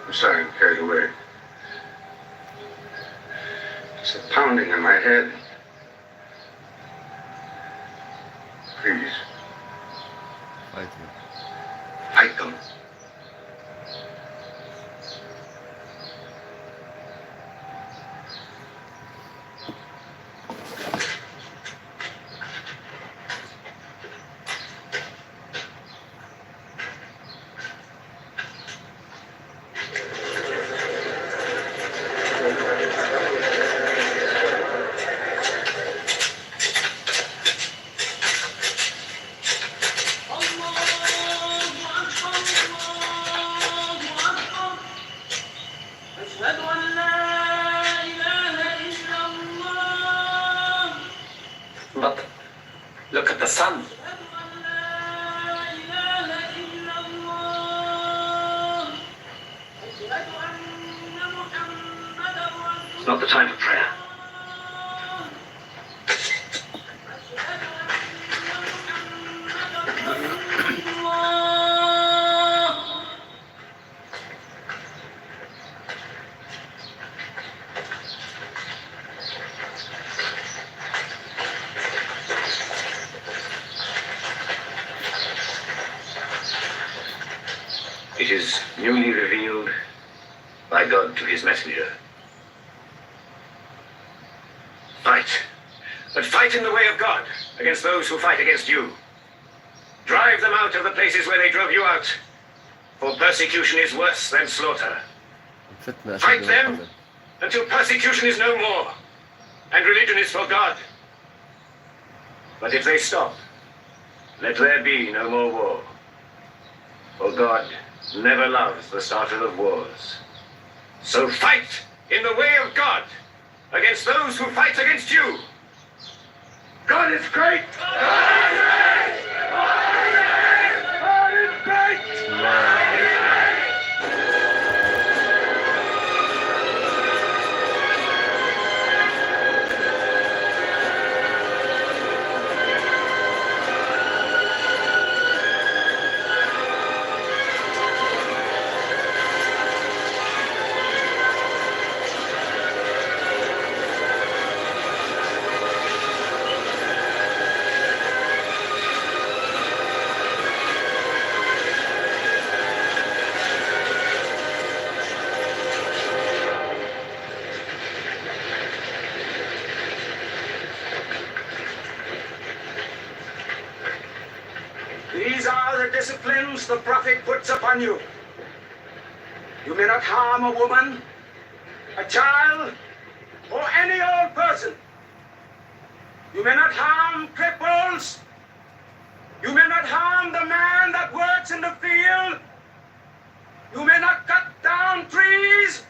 I'm sorry I'm carried away. It's a pounding in my head. Please, Fight him. fight them. But look at the sun. It's not the time for prayer. It is newly revealed by God to his messenger. Fight. But fight in the way of God against those who fight against you. Drive them out of the places where they drove you out. For persecution is worse than slaughter. فتنة أشد Fight من them القتل. until persecution is no more and religion is for God. But if they stop, let there be no more war. For God never loves the starter of wars. So fight in the way of God against those who fight against you. God is great! God is great! God is great! These are the disciplines the Prophet puts upon you. You may not harm a woman, a child, or any old person. You may not harm cripples. You may not harm the man that works in the field. You may not cut down trees.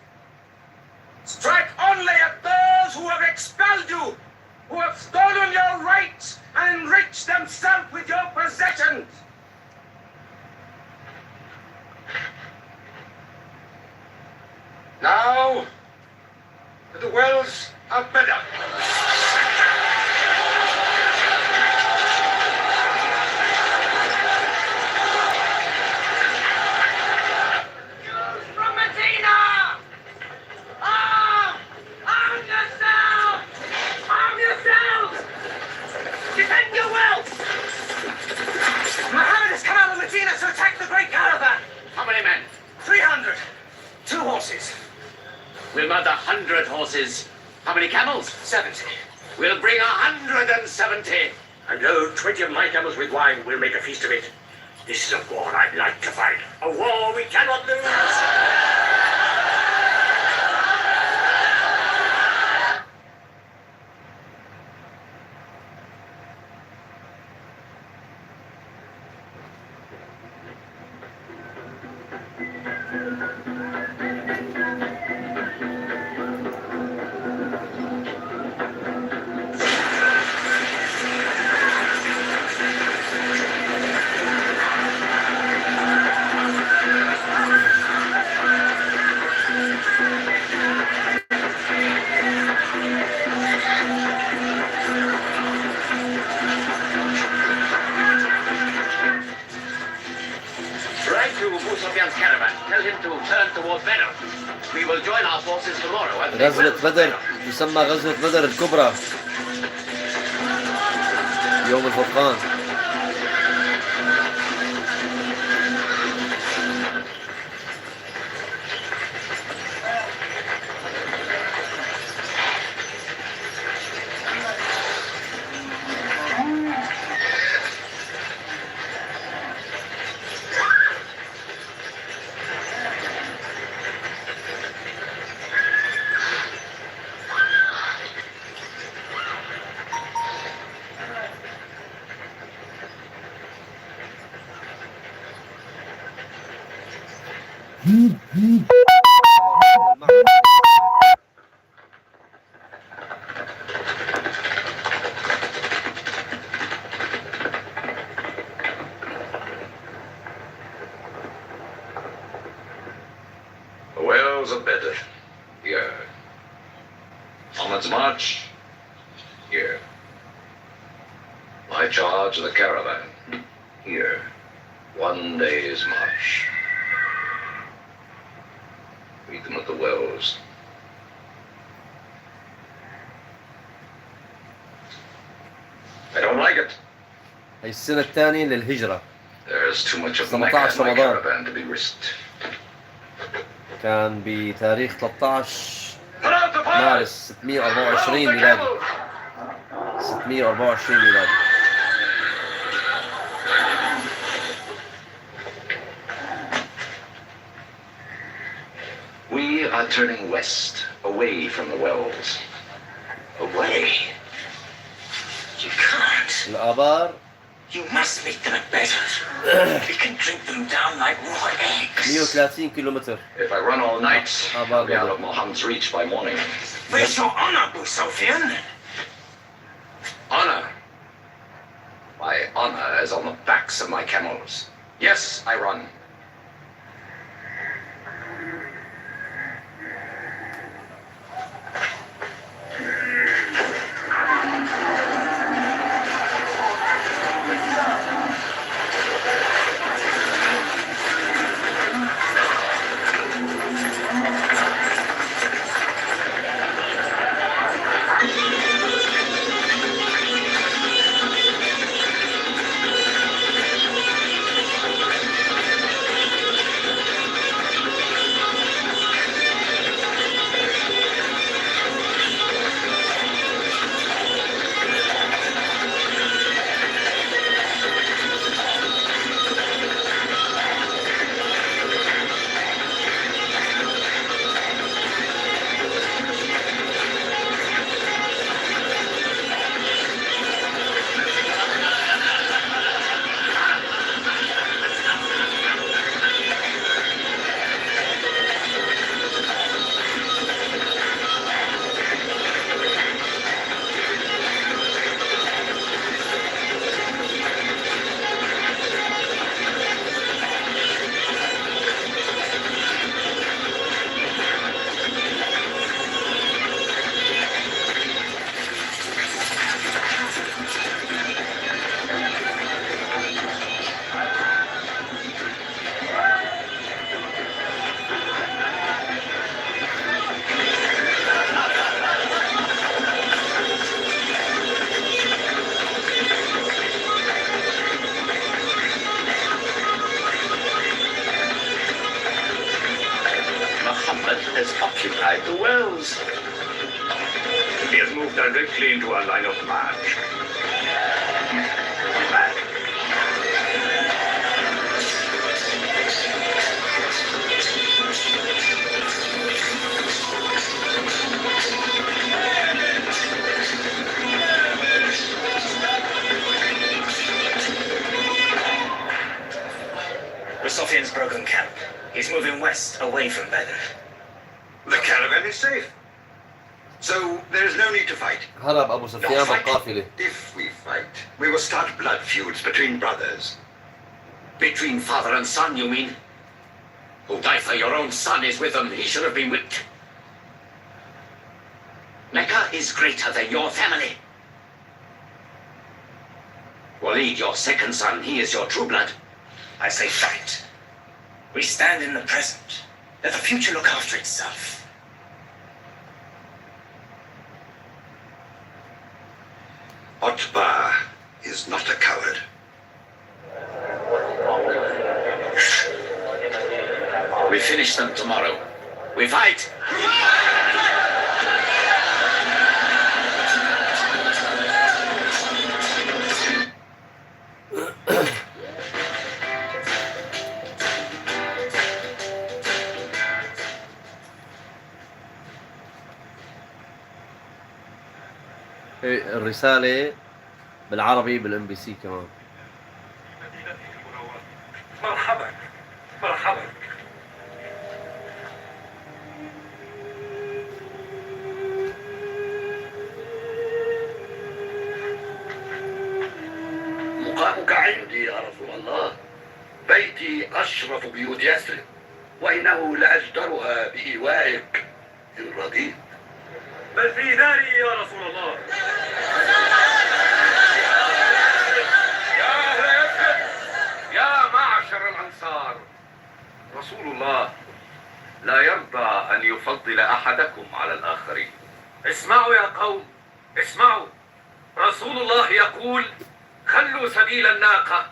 Strike only at those who have expelled you, who have stolen your rights and enriched themselves with your possessions. Now, to the wells of Bedar. From Medina! Arm! Arm yourselves! Arm yourselves! Defend your wealth! Muhammad has come out of Medina to attack the great caravan. How many men? 300. 2 horses. We'll mount 100 horses. How many camels? 70. We'll bring 170. And load 20 of my camels with wine. We'll make a feast of it. This is a war I'd like to fight. A war we cannot lose. Ride to Abu Sufyan's caravan. Tell him to turn toward Bedar. We will join our forces tomorrow. and they غزوة will- بدر تسمى غزوة بدر الكبرى، يوم الفرقان. The wells of Bedar. Here. Muhammad's march. Here. My charge of the caravan. Here. 1 day's march. Meet them at the wells. I don't like it. هي السنة الثانية للهجرة، There's too much of 17 Mecca in my رمضان. caravan to be risked. كان بتاريخ 13 مارس 624 ميلادي. 624 ميلادي. We are turning west, away from the wells. Away. You can't. الآبار You must meet them at Bedar. We can drink them down like raw eggs. 130 كيلومتر. If I run all night, I'll be out of Muhammad's reach by morning. Where's your honor, Abu Sufyan? Honor. My honor is on the backs of my camels. Yes, I run. has occupied the wells. He has moved directly into our line of march. Back. The Sofian's broken camp. He's moving west, away from Badr. The caravan is safe. So there's no need to fight. هرب أبو سفيان بالقافلة. If we fight, we will start blood feuds between brothers. Between father and son, you mean? Hudayfa, your own son, is with them. He should have been whipped. Mecca is greater than your family. Walid, your second son, he is your true blood. I say fight. We stand in the present. Let the future look after itself. Otbah is not a coward. We finish them tomorrow. We fight! الرسالة بالعربي بالام بي سي كمان. مرحبا مرحبا. مقامك عندي يا رسول الله. بيتي أشرف بيوت يثرب، وإنه لأجدرها بإيوائك إن رضيت. بل في داري يا رسول الله. يا أهل يثرب، يا معشر الأنصار، رسول الله لا يرضى أن يفضل أحدكم على الآخرين. اسمعوا يا قوم، اسمعوا. رسول الله يقول: خلوا سبيل الناقة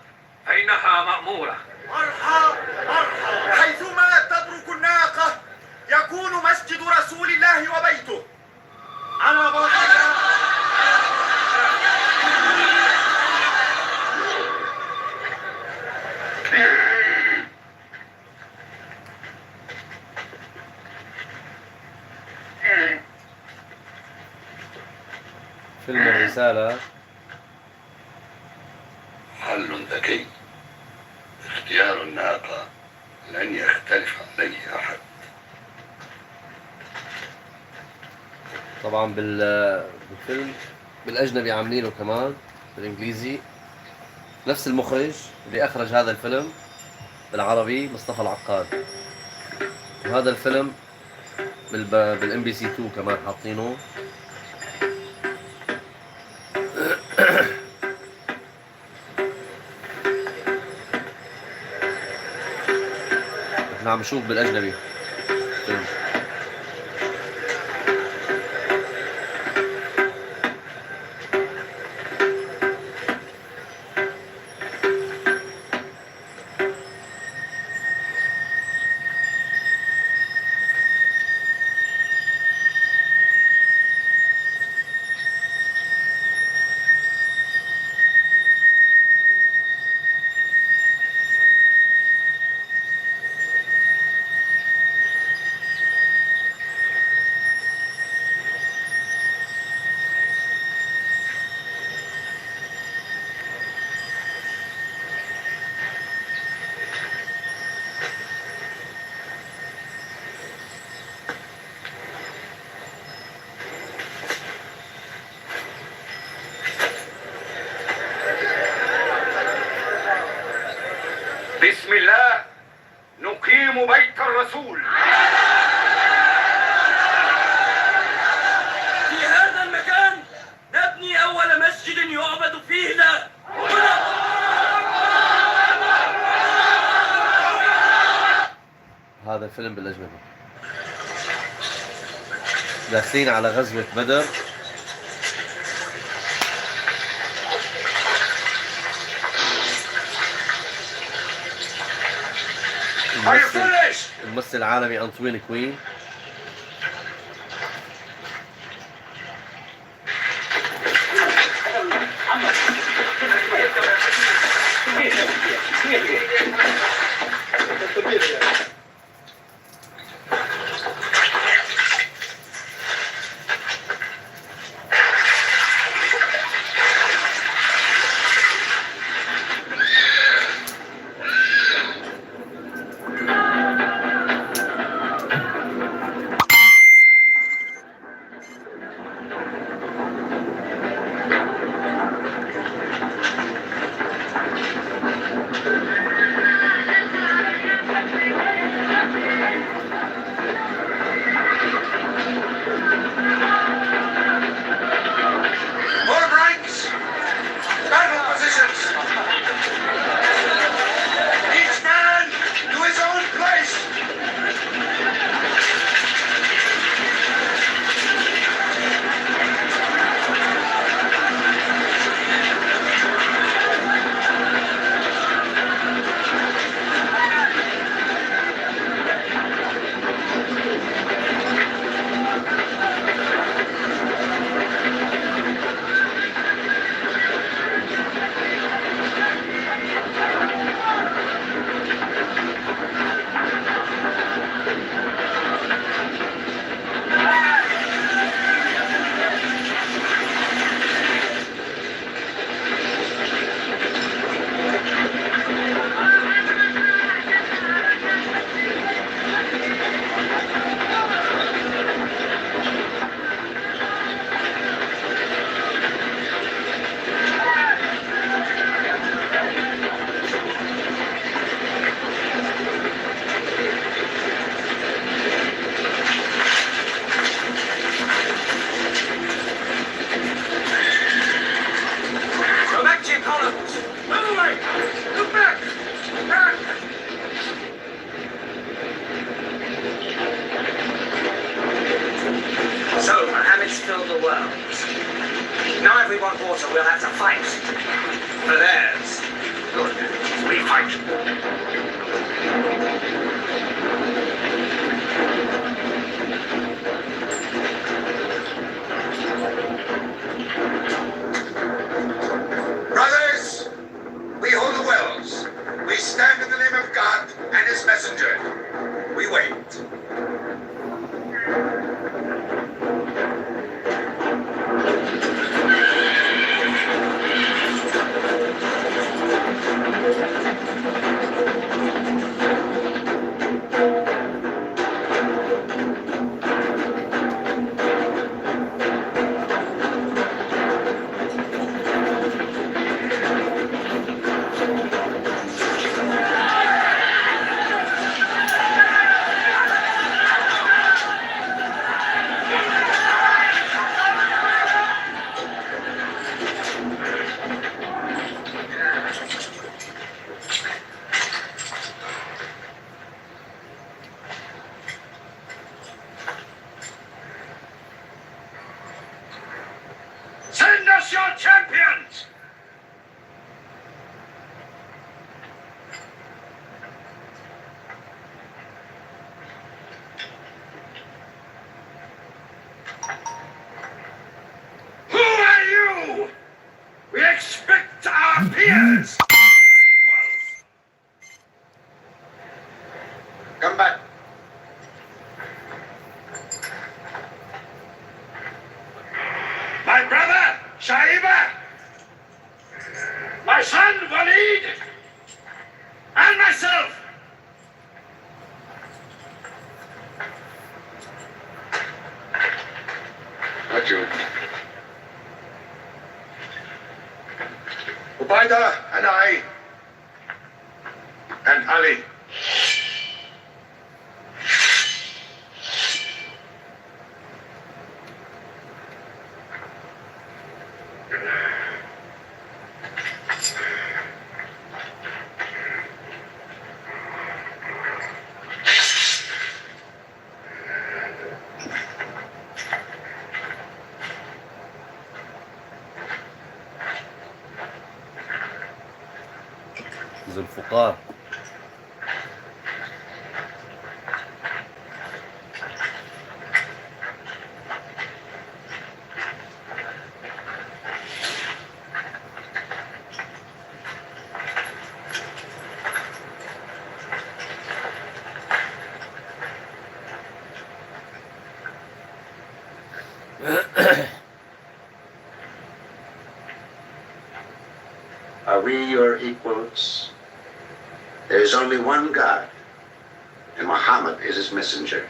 فإنها مأمورة. مرحى مرحى، حيثما تبرك الناقة يكون مسجد رسول الله وبيته. أنا بطل. فيلم الرسالة حل ذكي. اختيار الناقة لن يختلف عليه أحد. طبعا بالفيلم بالأجنبي عاملينه كمان بالإنجليزي. نفس المخرج اللي أخرج هذا الفيلم بالعربي مصطفى العقاد. وهذا الفيلم بالام بي سي 2 كمان حاطينه. احنا عم نشوف بالأجنبي فيلم. بسم الله نقيم بيت الرسول. في هذا المكان نبني أول مسجد يعبد فيه الله. هذا الفيلم بالأجنبي. داخلين على غزوة بدر. الممثل العالمي أنطوين كوين. Form ranks! Battle positions! Each man to his own place! Go back to your columns! Move away! Look back! Back! So, Mohammed's filled the world. Now if we want water, we'll have to fight. For theirs. Good. We fight. Brothers, we hold the wells. We stand in the name of God and his messenger. We wait. Send us your champions! Who are you? We expect our peers! Equals! Come back. My brother, Shaiba! My son, Walid! And myself! Arjun. Ubaida and I and Ali. ذو الفقار. quotes. There is only one God, and Muhammad is his messenger.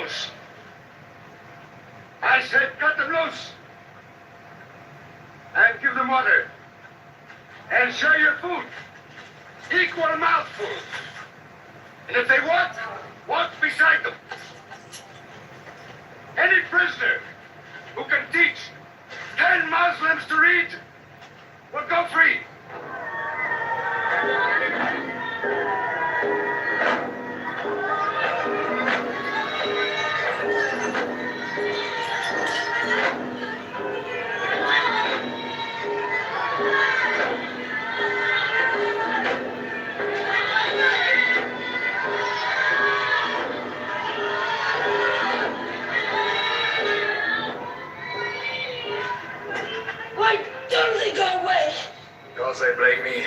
loose. I said cut them loose. And give them water. And share your food. Equal mouthfuls. And if they walk beside them. Any prisoner who can teach 10 Muslims to read will go free. Why don't they go away? Because they blame me,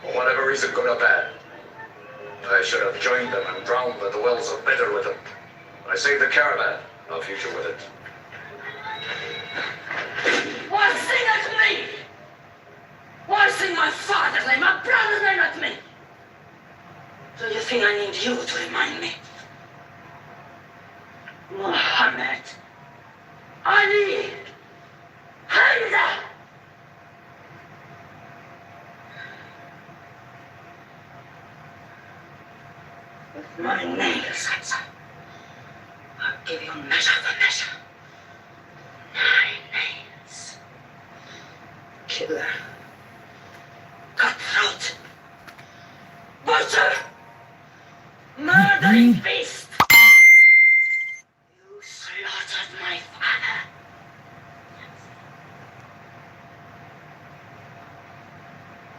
for whatever reason, good or bad. I should have joined them and drowned at the wells of bitter with them. I saved the caravan, no future with it. Why sing at me? Why sing my father's name, my brother's name at me? Do you think I need you to remind me? Muhammad, Ali, Hamza. With my nails, Hamza, I'll give you measure for measure. 9 nails. Killer. Cutthroat. Butcher. Murdering beast. You slaughtered my father.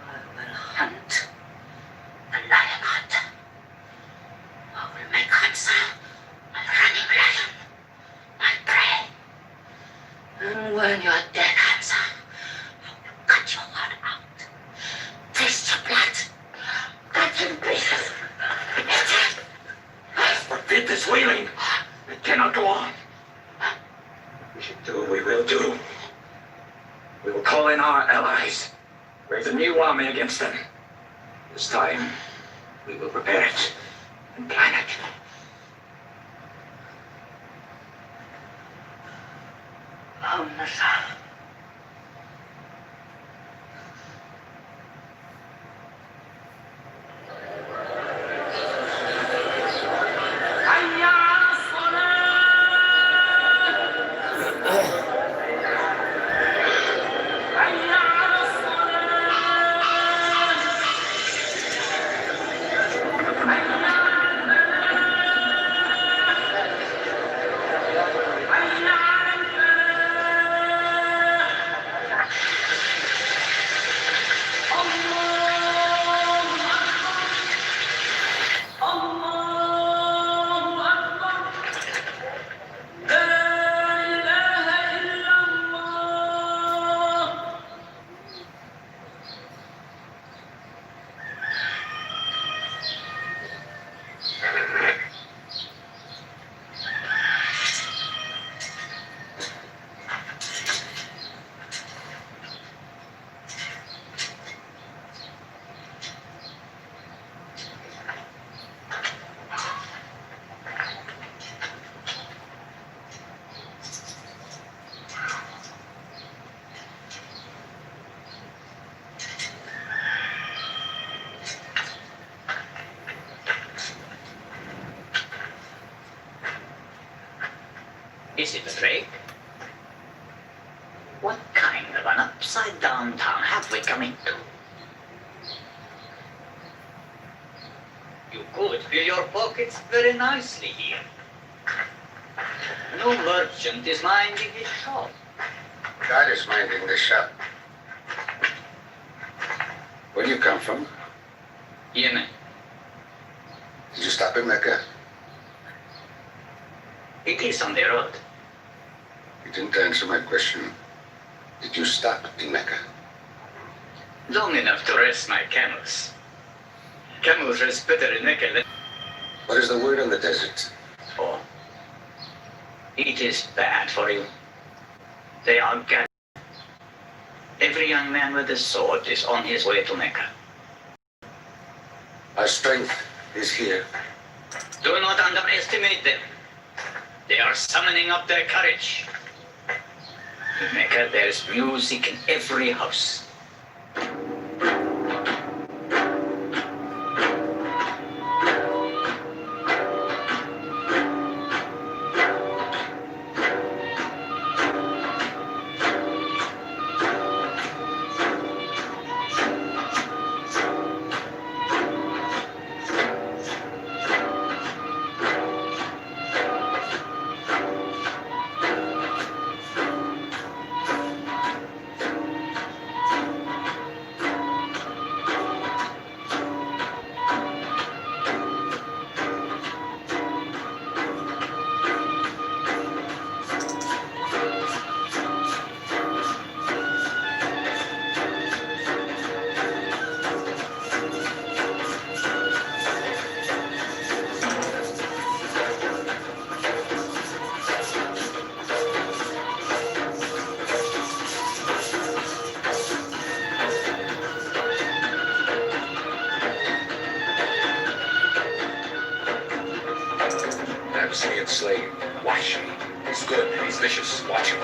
I will hunt the lion hunter. I will make Hamza a running lion, my prey. And when you are dead, Hamza, I will cut your heart out. Taste your blood. Cut in pieces. Forbid this wheeling. It cannot go on. We should do what we will do. We will call in our allies. Raise a new army against them. This time, we will prepare it and plan it. Hamza. Is it a trick? What kind of an upside-down town have we come into? You could fill your pockets very nicely here. No merchant is minding his shop. God is minding this shop. Where do you come from? Yemen. Did you stop in Mecca? It is on the road. You didn't answer my question. Did you stop in Mecca? Long enough to rest my camels. Camels rest better in Mecca than... What is the word on the desert? Oh. It is bad for you. They are gathered. Every young man with a sword is on his way to Mecca. Our strength is here. Do not underestimate them. They are summoning up their courage. In Mecca, there is music in every house. Abyssinian slave. Watch me. He's good. He's vicious. Watch him.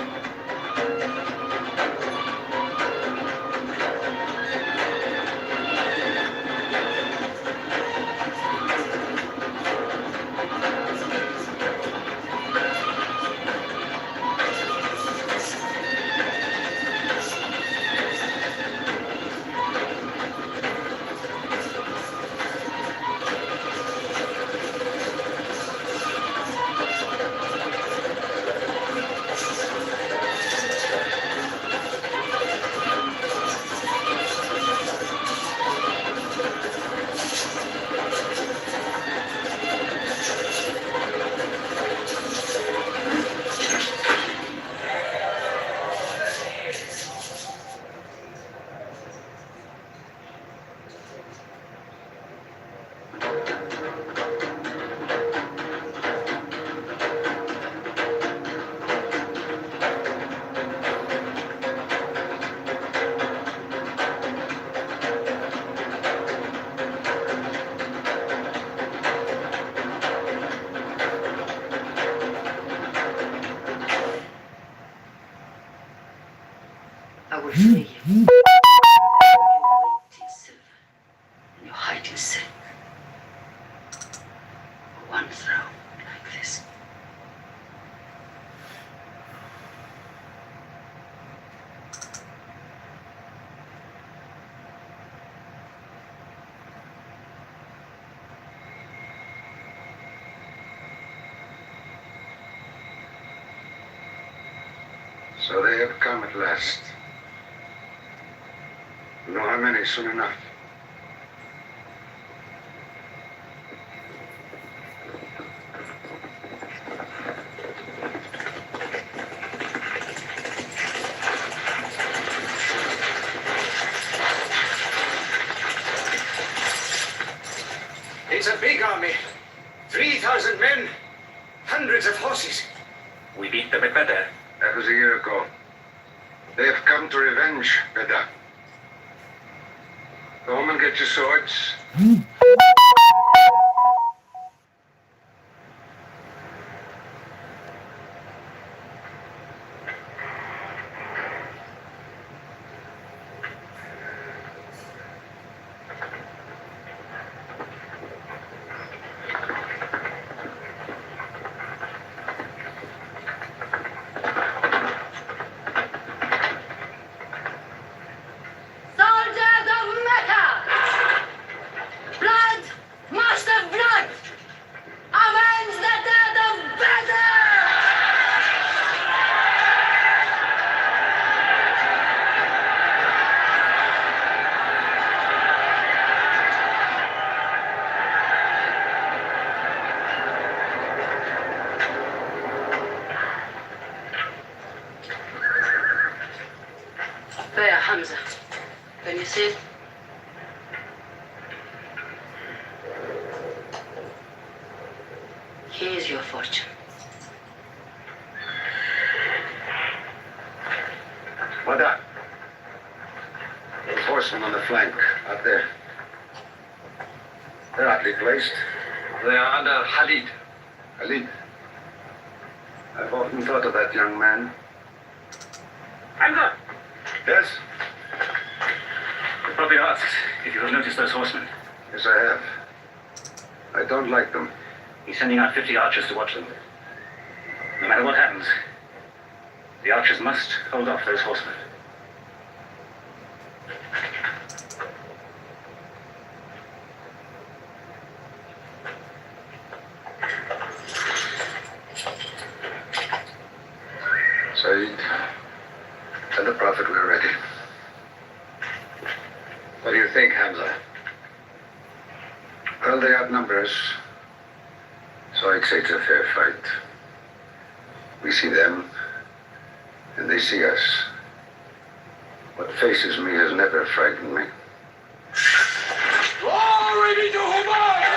I will free you. Your weight in silver and your height in silk. For one throw like this. So they have come at last. You know how many soon enough? It's a big army. 3,000 men, hundreds of horses. We beat them at Badr. That was a year ago. They have come to revenge, Beda. Go home and get your swords. Soldiers of Mecca! Blood must have blood! Avenge the death of Badr! There, Hamza. Can you see it? Here's your fortune. Mada. Horsemen on the flank, out there. They're oddly placed. They are under Khalid. Khalid. I've often thought of that young man. Hamza! Yes? The puppy asks if you have noticed those horsemen. Yes, I have. I don't like them. He's sending out 50 archers to watch them. No matter what happens, the archers must hold off those horsemen. Saeed, tell the Prophet we're ready. What do you think, Hamza? Well, they outnumber us, so I'd say it's a fair fight. We see them, and they see us. What faces me has never frightened me. Glory be to Mubashir!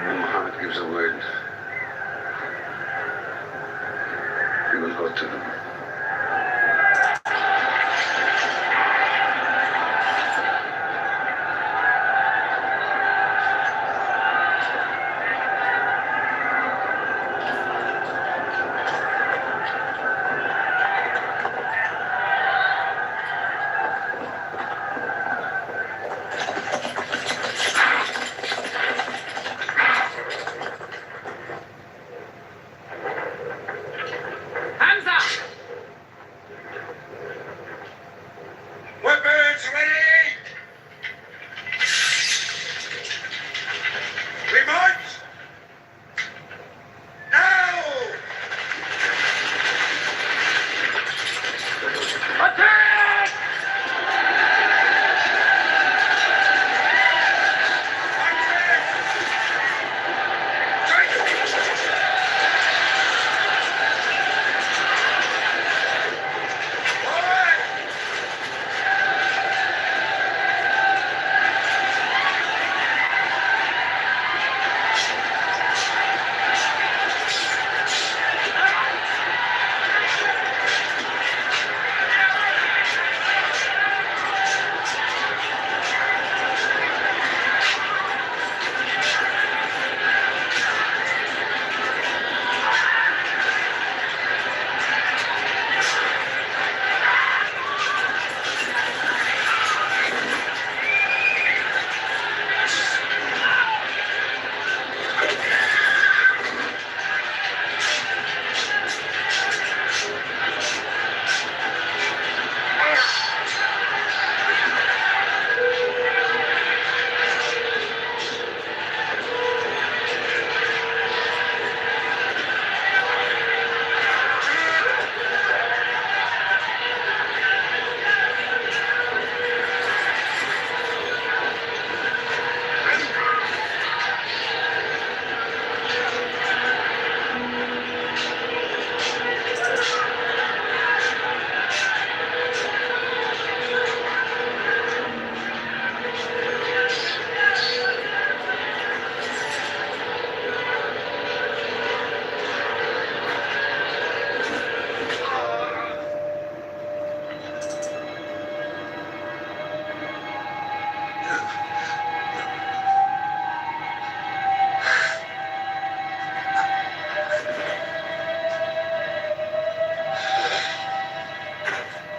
When Muhammad gives a word, we will go to them. Hamza! Weapons ready! We march! Now! Attack!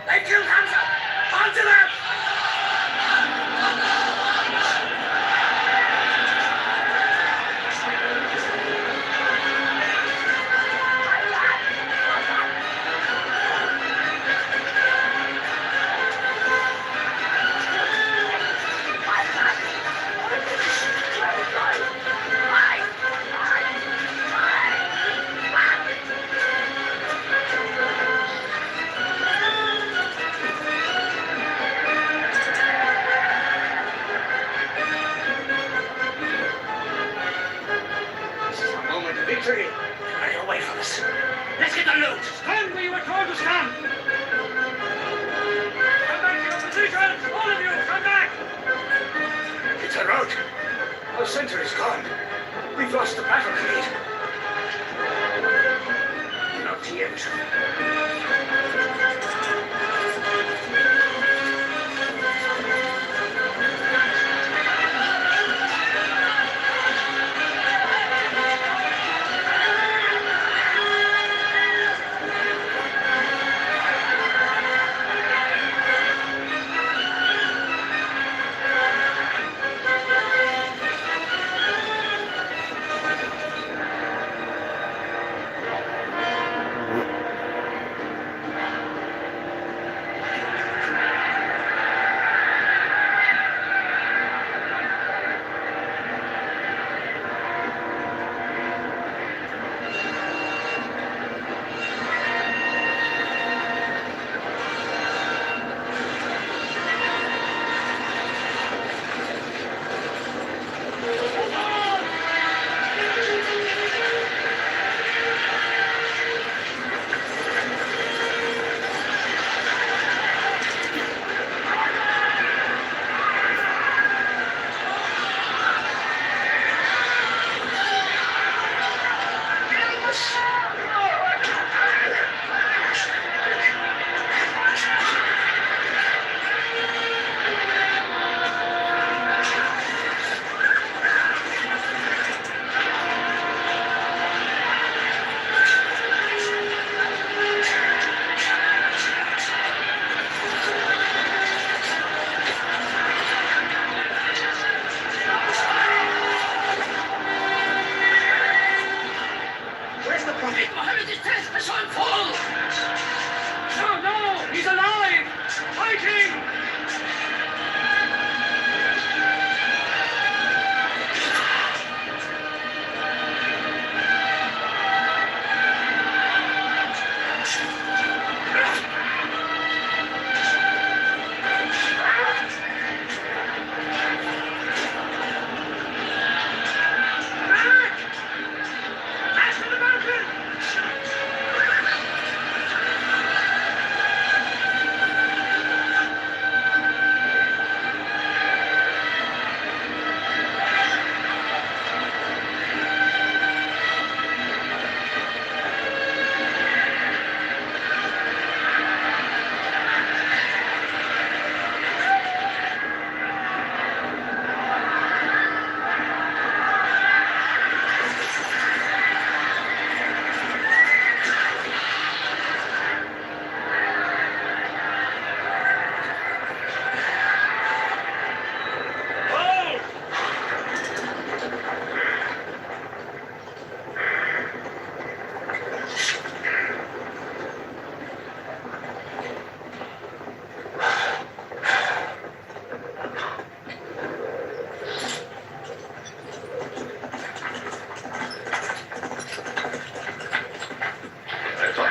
They killed Hamza! Onto them! Moment of victory. Get away from us. Let's get the loot. Stand where you were told to stand. Come back to your positions. All of you, come back. It's a rout. Our center is gone. We've lost the battlefield. Not yet.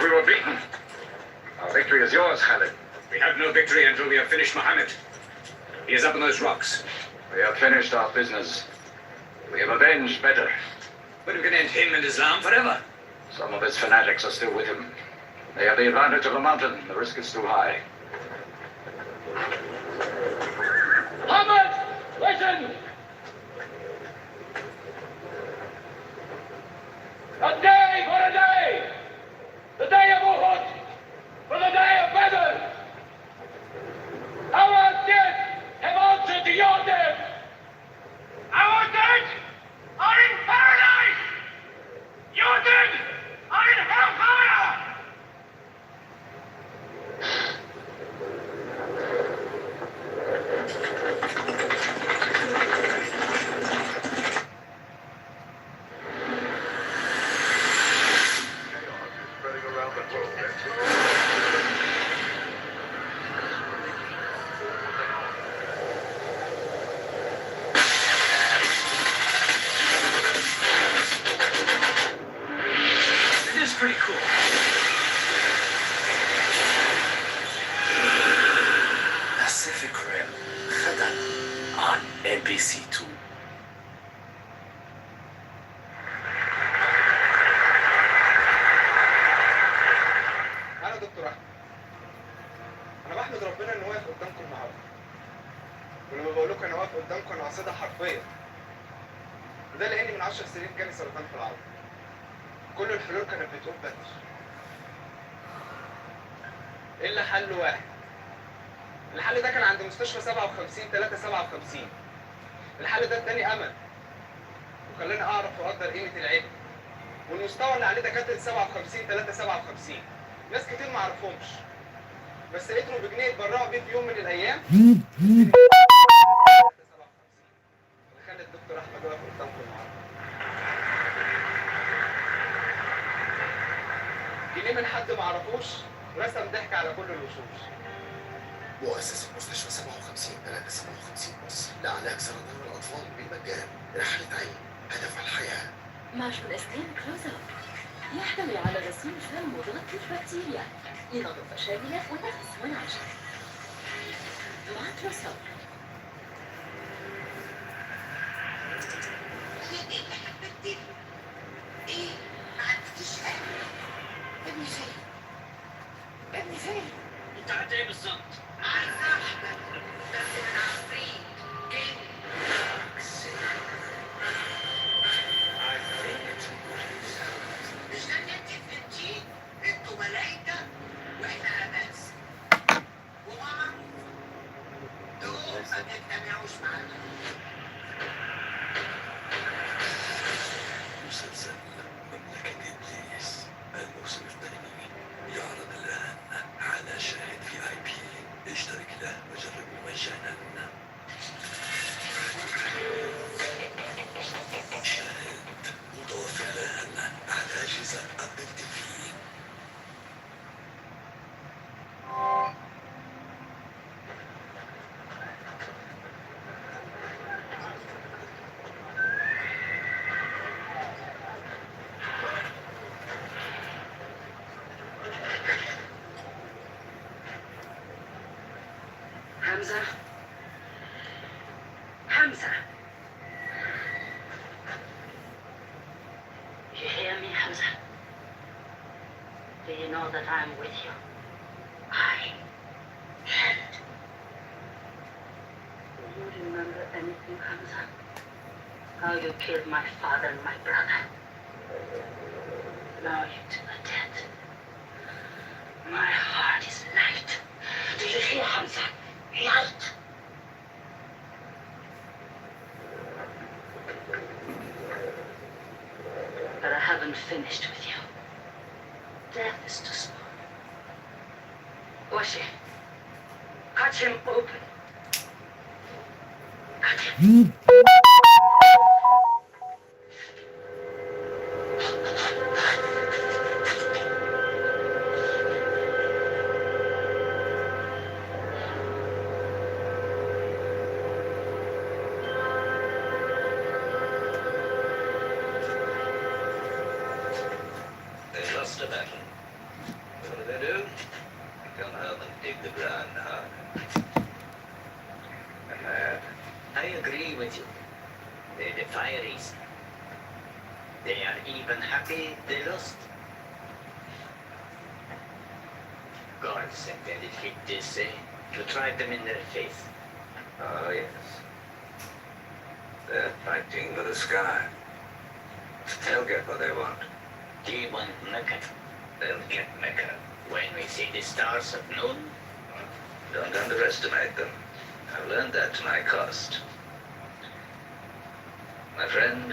We were beaten. Our victory is yours, Khalid. We have no victory until we have finished Muhammad. He is up on those rocks. We have finished our business. We have avenged Badr. But we can end him and Islam forever. Some of his fanatics are still with him. They have the advantage of the mountain. The risk is too high. Muhammad, listen! A day for a day! The day of Uhud! For the day of Badr! Our dead have answered to your dead! Our dead are in paradise! Your dead are in hellfire! Pretty cool. Pacific Rim غدا on NBC2. أنا دكتور أحمد. أنا بحمد ربنا إنه واقف قدامكم النهاردة. ولما بقول لكم أنا واقف قدامكم أنا قصدها حرفيا. وده لأني من 10 سنين جالي سرطان في العظم. كل الحلول كانت بتقول بدر الا حل واحد. الحل ده كان عند مستشفى 57 الحل ده اداني امل وخلاني اعرف واقدر قيمه العلم والمستوى اللي عليه دكاتره 57 ناس كتير ما اعرفهمش بس قدروا بجنيه يتبرعوا بيه في يوم من الايام اللي خلى الدكتور احمد واقف قدامكم النهارده. جنيه من حد ما عرفوش رسم ضحك على كل الوشوش. مؤسسة مستشفى 57 مصر لعلاج سرطان الأطفال بالمجان. رحلة عين هدف الحياة. ماشور اسكان كلوز اب يحتوي على غسيل فم مضاد للبكتيريا لنظافة شاملة ونفس منعشة. مع كلوز اب ايه؟ ما عندكيش قلب؟ ابني فين؟ ابني فين؟ انت عايز ايه بالظبط؟ عايز احمد بس من عفريت جن مش ده اللي انت فهمتيه؟ انتوا ملايكة واحنا عباس ومعروف دول ما بيجتمعوش معانا. مسلسل مملكة إبليس الموسم الثاني يعرض الآن على شاهد VIP. اشترك له وجربه مجانا. Hamza? Hamza? You hear me, Hamza? Do you know that I'm with you? I can't. Do you remember anything, Hamza? How you killed my father and my brother? Now you two are dead. My heart is light. Do you hear, Hamza? Light. But I haven't finished with you. Death is too small. Washi, cut him open. Cut him. They lost a battle. What do? Come home and dig the ground hard. I agree with you. They defy reason. They are even happy they lost. God sent a defeat this day to try them in their faith. Oh, yes. They're fighting for the sky. They'll get what they want. They want Mecca. They'll get Mecca when we see the stars at noon. Don't underestimate them. I've learned that to my cost. My friend,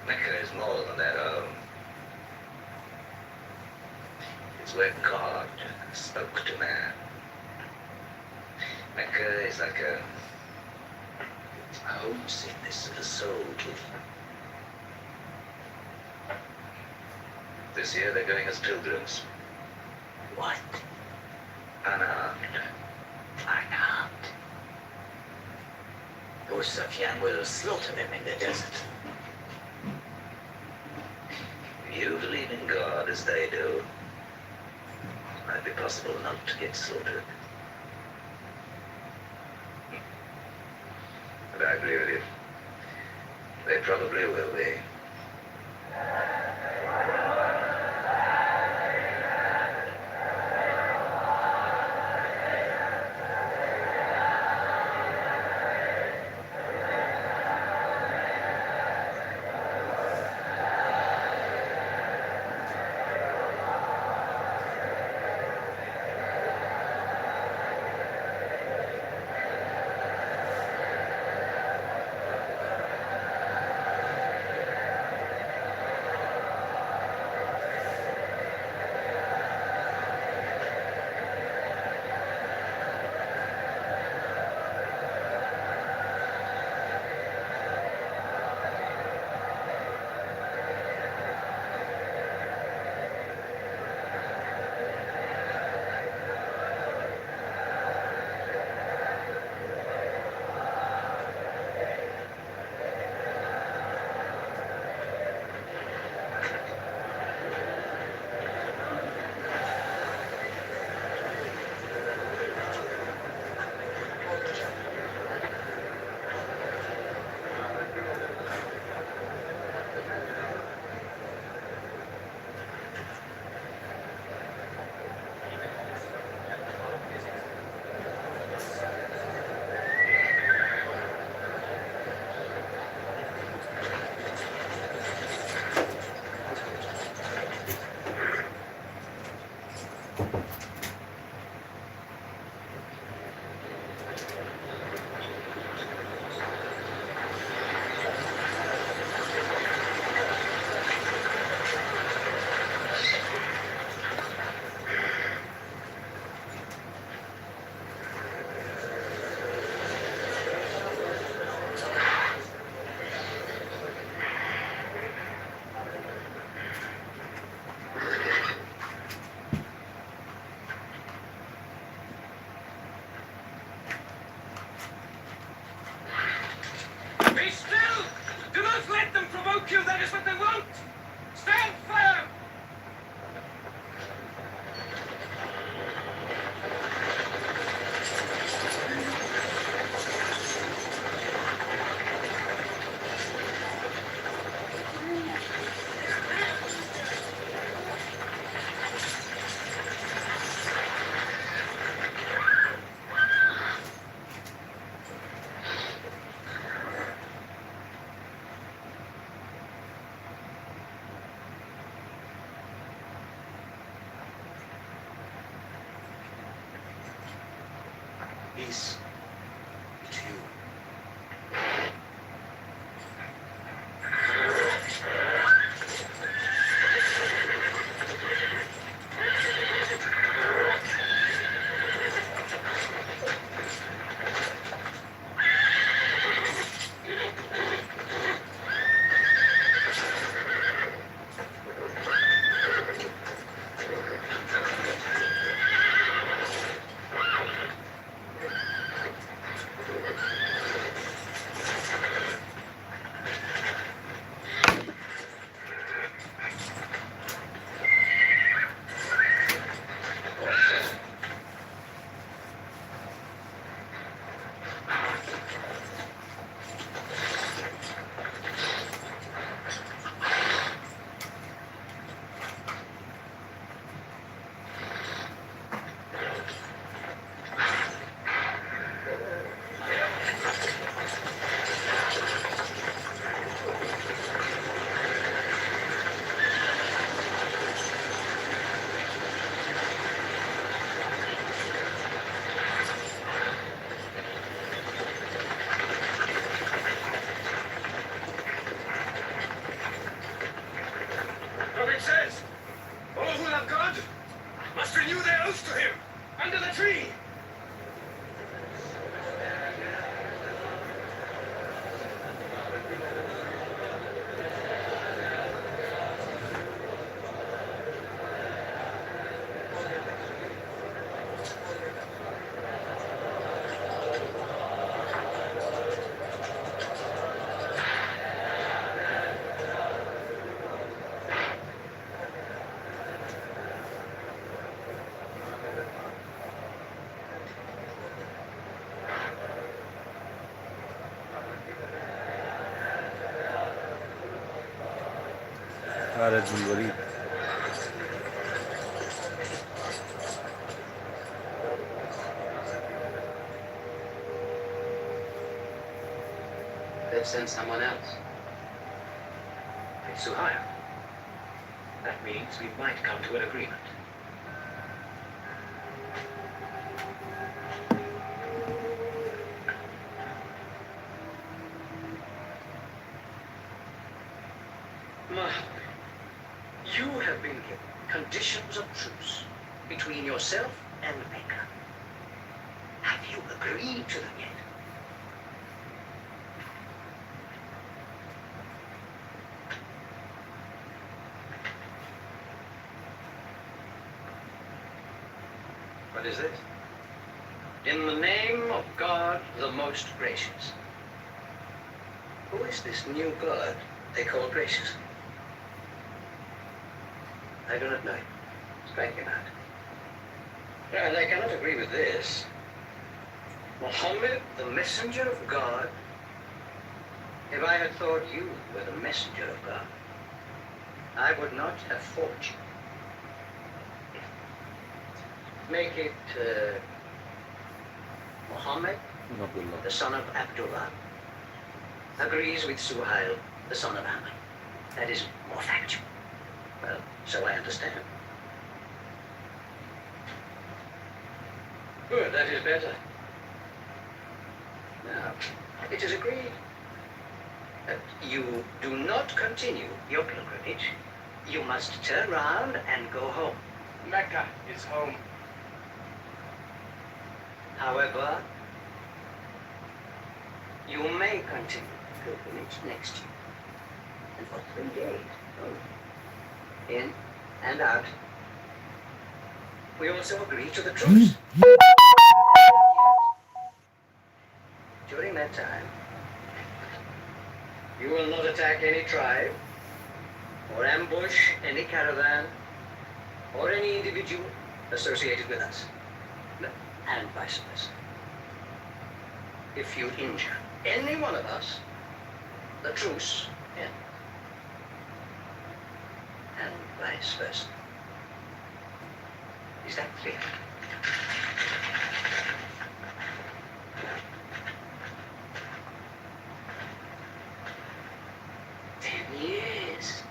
Mecca is more than their own. It's where God spoke to man. Mecca is like a homesickness of the soul. This year they're going as pilgrims. What? Unarmed. Unarmed. Abu Sufyan will slaughter them in the desert. If you believe in God as they do, it might be possible not to get slaughtered. But I agree with you. They probably will be. Peace be to you. Prophet says, all who love God must renew their oath to him under the tree. خالد بن الوليد. They've sent someone else. It's Suhail. That means we might come to an agreement. You have been given conditions of truce between yourself and Becca. Have you agreed to them yet? What is this? In the name of God, the most gracious. Who is this new God they call gracious? I do not know. Strike him out. And I cannot agree with this. Muhammad, the messenger of God. If I had thought you were the messenger of God, I would not have fought you. Make it Muhammad, the son of Abdullah, agrees with Suhail, the son of Ahmad. That is more factual. Well, so I understand. Good, that is better. Now, it is agreed that you do not continue your pilgrimage. You must turn round and go home. Mecca is home. However, you may continue the pilgrimage next year. And for 3 days. In and out. We also agree to the truce. During that time, you will not attack any tribe, or ambush any caravan, or any individual associated with us, and vice versa. If you injure any one of us, the truce ends. And vice versa. Is that clear? Years.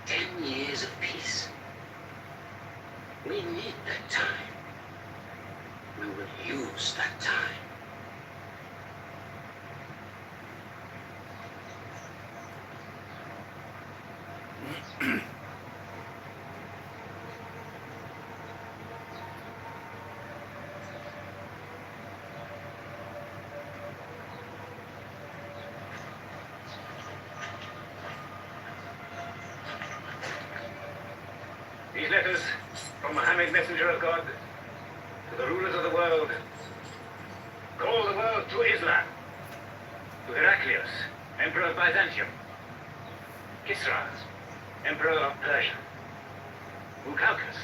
10 years of peace. We need that time. we will use that time. These letters from Mohammed, messenger of God, to the rulers of the world. Call the world to Islam. To Heraclius, Emperor of Byzantium. Kisra, Emperor of Persia. Mucaucus,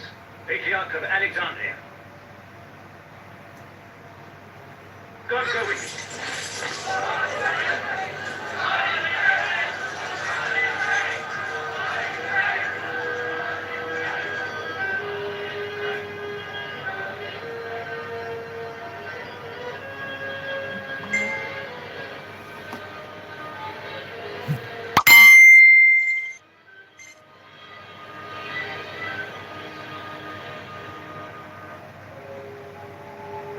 Patriarch of Alexandria. God go with you.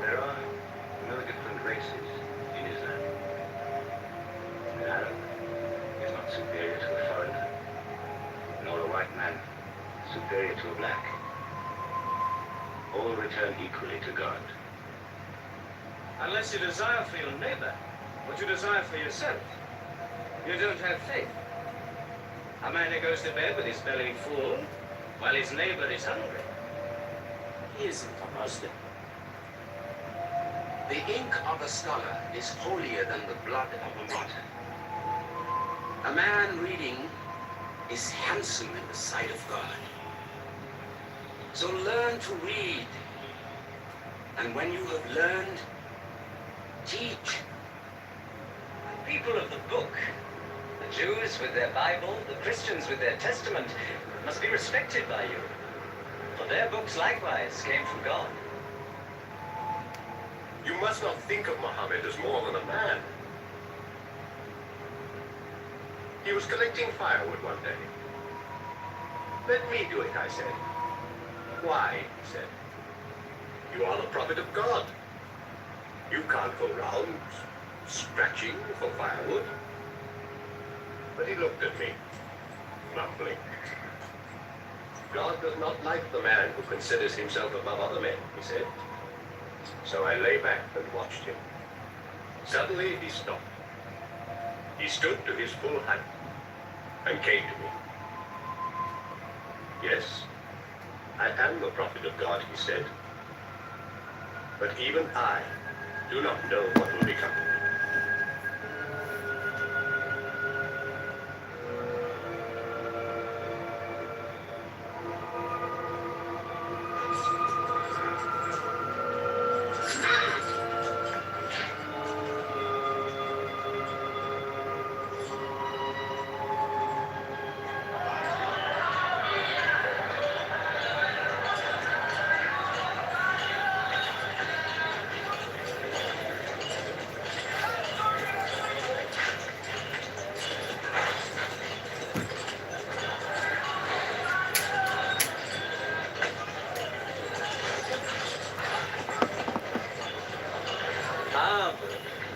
There are no different races in Islam. An Arab is not superior to a foreigner, nor a white man superior to a black. All return equally to God. Unless you desire for your neighbor what you desire for yourself, you don't have faith. A man who goes to bed with his belly full while his neighbor is hungry, he isn't a Muslim. The ink of a scholar is holier than the blood of a martyr. A man reading is handsome in the sight of God. So learn to read. And when you have learned, teach. People of the book, the Jews with their Bible, the Christians with their Testament, must be respected by you. For their books likewise came from God. You must not think of Muhammad as more than a man. He was collecting firewood one day. Let me do it, I said. Why, he said. You are the prophet of God. You can't go round scratching for firewood. But he looked at me, mumbling. God does not like the man who considers himself above other men, he said. So I lay back and watched him. Suddenly he stopped. He stood to his full height and came to me. Yes, I am the prophet of God, he said. But even I do not know what will become of me.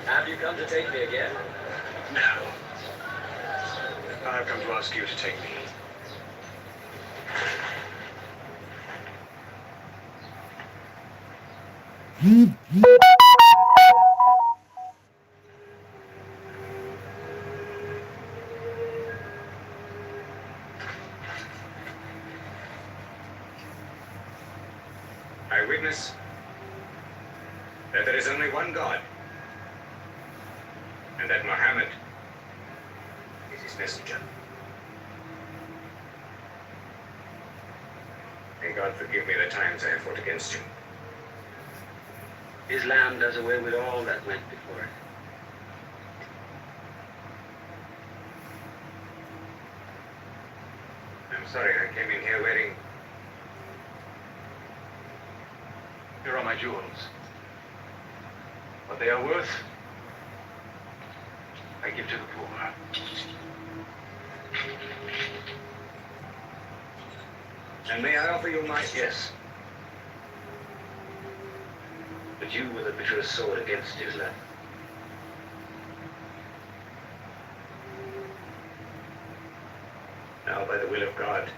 Have you come to take me again? No. I've come to ask you to take me. I witness that there is only one God, and that Muhammad is his messenger. May God forgive me the times I have fought against you. Islam does away with all that went before it. I'm sorry, I came in here wearing... Here are my jewels. What they are worth, I give to the poor. And may I offer you my... Yes. But you were the bitterest sword against Islam. Now, by the will of God,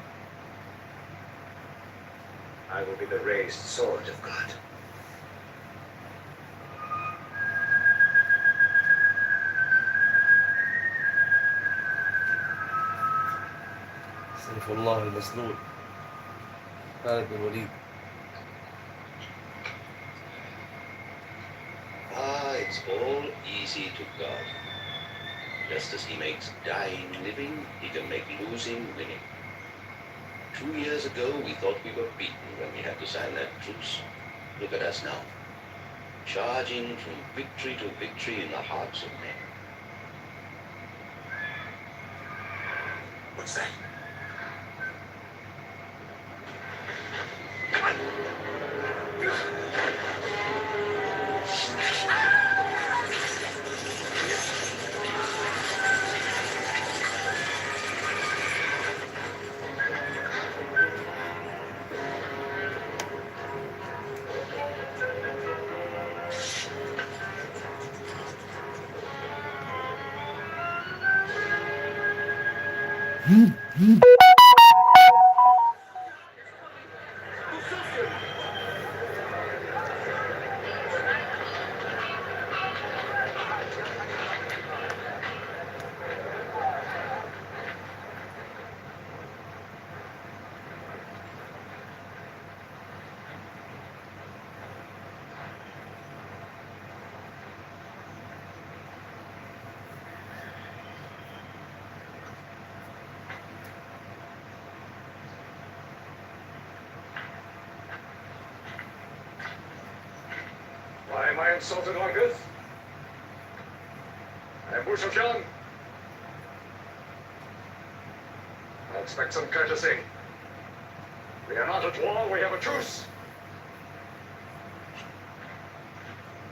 I will be the raised sword of God. سيف الله المسلول خالد بن الوليد. It's all easy to God. Just as he makes dying living, he can make losing winning. 2 years ago, we thought we were beaten when we had to sign that truce. Look at us now, charging from victory to victory in the hearts of men. What's that? Why am I insulted like this? Abu Sufyan. I expect some courtesy. We are not at war, we have a truce.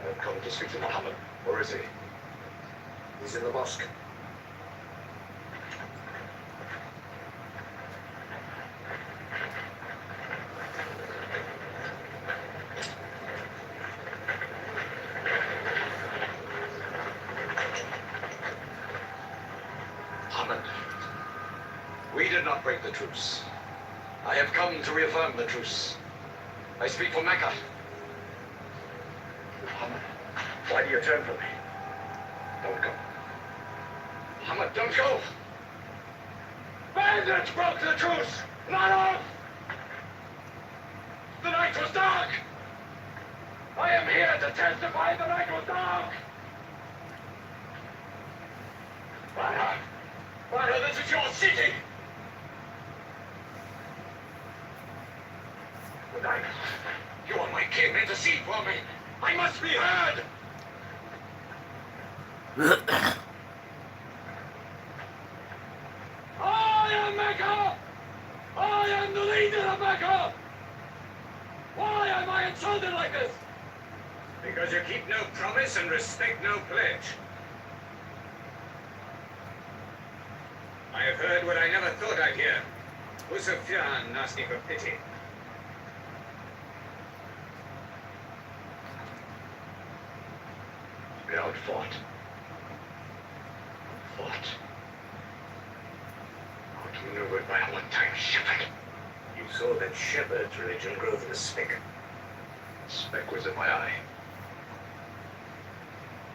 I have come to speak to Muhammad. Where is he? He's in the mosque. Muhammad, we did not break the truce. I have come to reaffirm the truce. I speak for Mecca. Muhammad, why do you turn from me? Don't go. Muhammad, don't go! Bandits broke the truce! Not off! The night was dark! I am here to testify the night was dark! Father, this is your city! But you are my king, intercede for me! I must be heard! I am Mecca! I am the leader of Mecca! Why am I insulted like this? Because you keep no promise and respect no pledge. I have heard what I never thought I'd hear. Abu Sufyan asking for pity. We outfought. Fought. Outmaneuvered by a one-time shepherd. You saw that shepherd's religion grow through a speck. The speck was in my eye.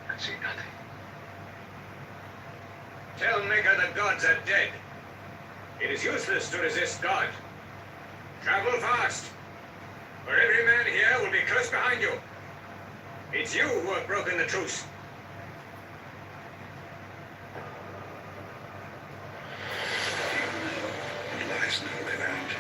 I could see nothing. Tell Mecca the gods are dead. It is useless to resist God. Travel fast, for every man here will be close behind you. It's you who have broken the truce. He lies no way out.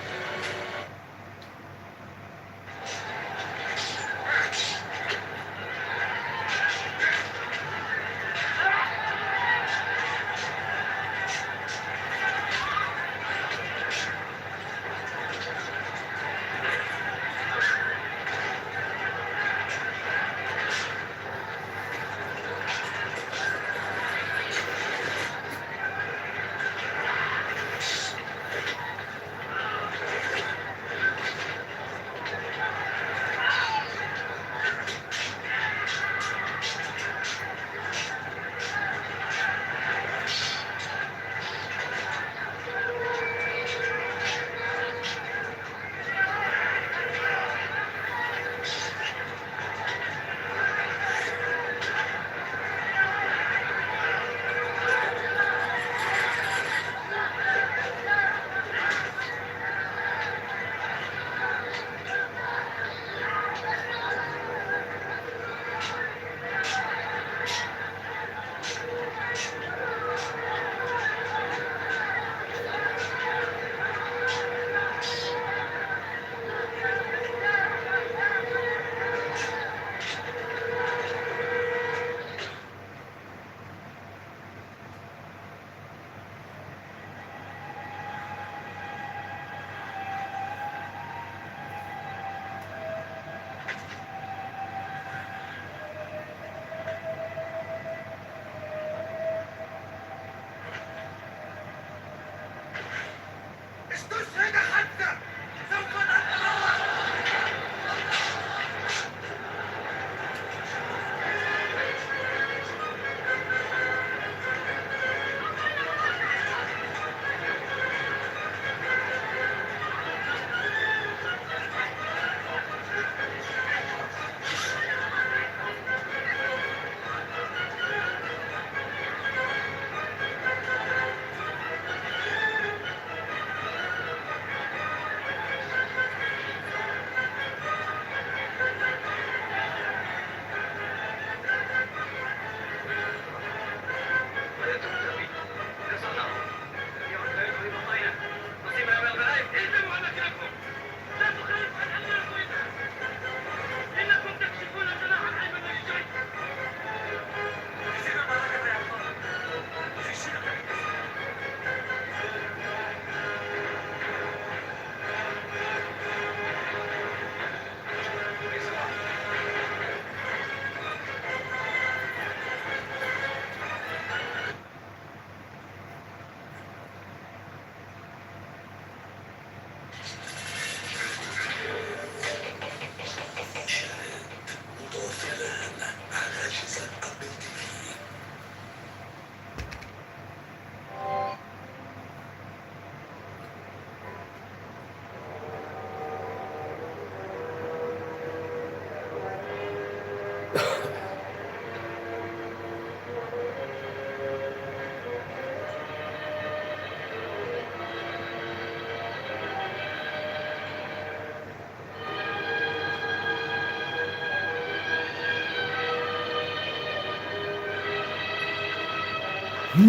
For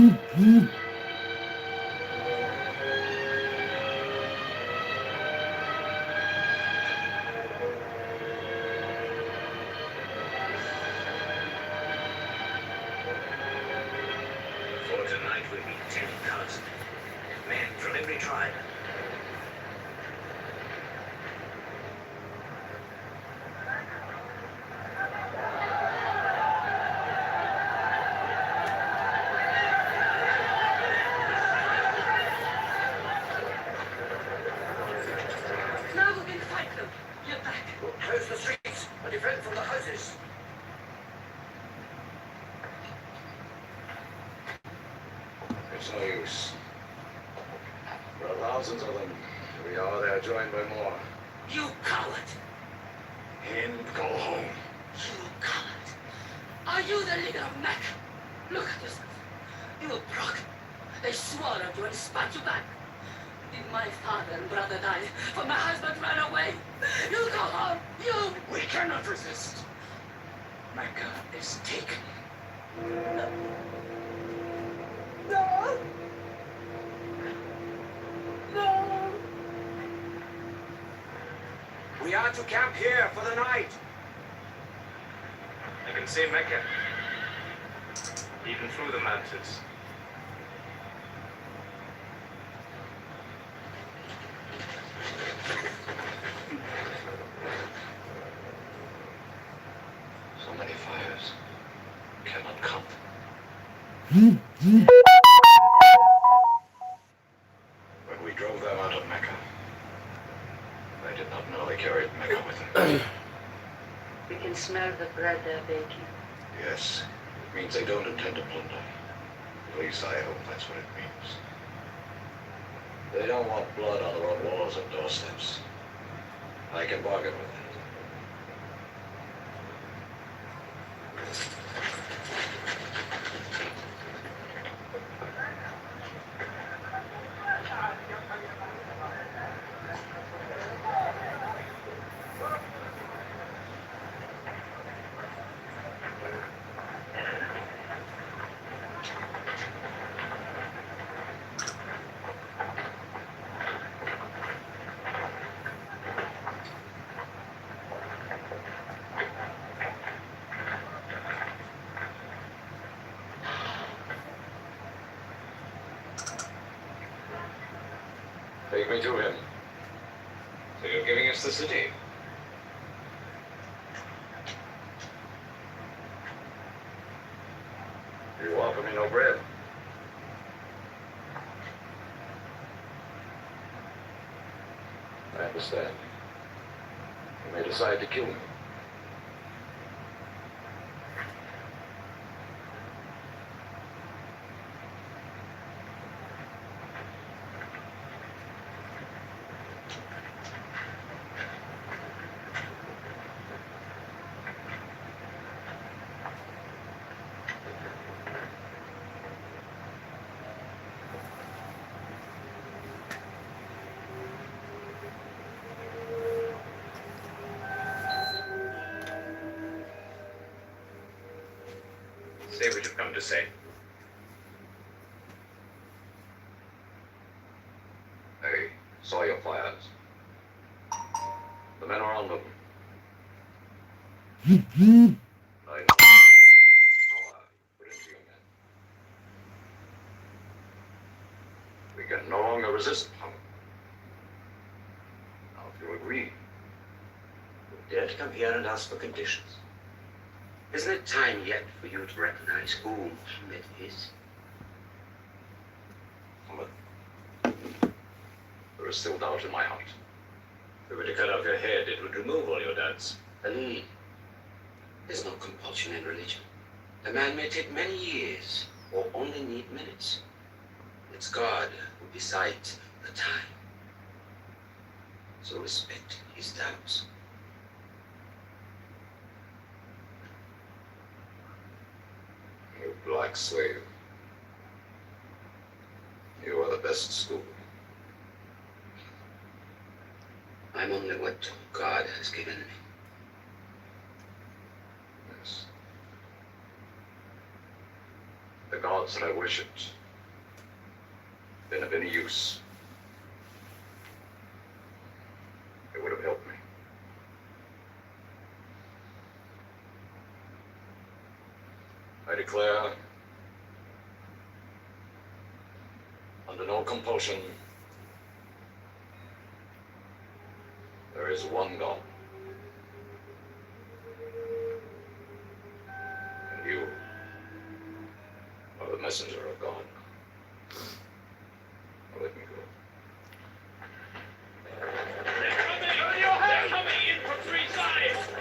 tonight we meet 10,000 men from every tribe. Now we can fight them. Get back. We'll close the streets and defend from the houses. It's no use. There are thousands of them. We are there joined by more. You coward! In, go home. You coward! Are you the leader of Mac? Look at yourself. You were broken. They swallowed you and spat you back. Did my father and brother die? For my husband ran away? You go home! You! We cannot resist. Mecca is taken. No! No! We are to camp here for the night. I can see Mecca, even through the mountains. So many fires cannot come. When we drove them out of Mecca, I did not know they carried Mecca with them. We can smell the bread they're baking. Yes, it means they don't intend to plunder. At least I hope that's what it means. They don't want blood on their own walls and doorsteps. I can bargain with that. Take me to him. So you're giving us the city? You offer me no bread. I understand. You may decide to kill me. Say what you've come to say. I saw your fires. The men are on them. I know power put into your men. We can no longer resist hunger. Now, if you agree, You dare to come here and ask for conditions. Isn't it time yet for you to recognize who Muhammad is? there is still doubt in my heart. If we were to cut off your head, it would remove all your doubts. Ali, there's no compulsion in religion. A man may take many years or only need minutes. It's God who decides the time. So respect his doubts. You black slave. You are the best school. I'm only what God has given me. Yes. The God gods that I worshipped been of any use, it would have helped me. I declare, under no compulsion, there is one God. And you are the messenger of God. Now let me go. They're coming in from three sides!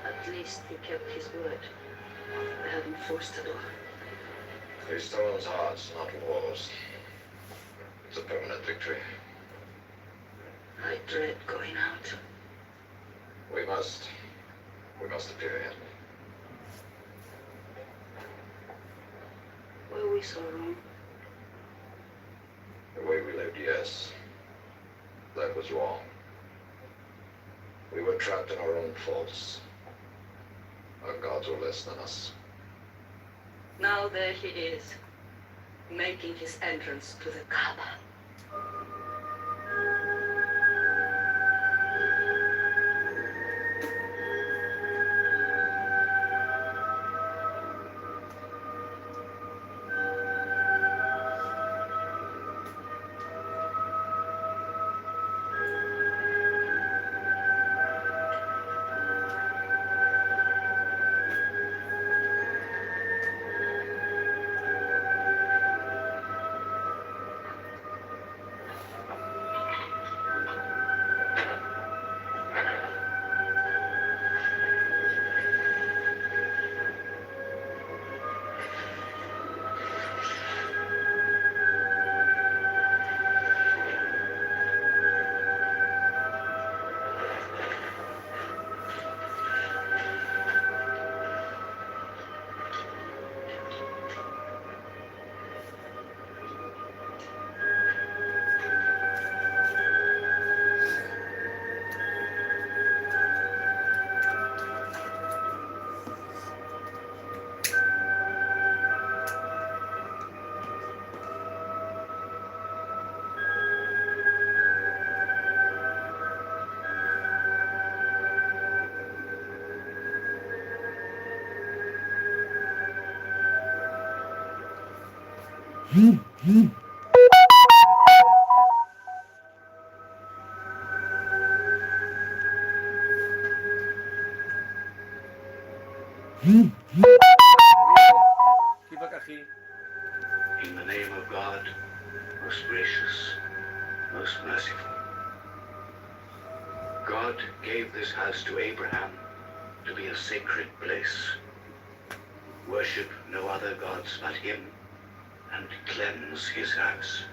At least he kept his word. I haven't forced the door. These stones hearts, not walls. It's a permanent victory. I dread going out. We must. We must appear ahead. Were we so wrong? The way we lived, yes. That was wrong. We were trapped in our own faults. Our gods were less than us. Now there he is, making his entrance to the Kaaba. كيفك أخي؟ In the name of God, most gracious, most merciful. God gave this house to Abraham to be a sacred place. Worship no other gods but him, and cleanse his house.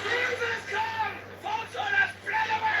Jesus come! False orders fled away!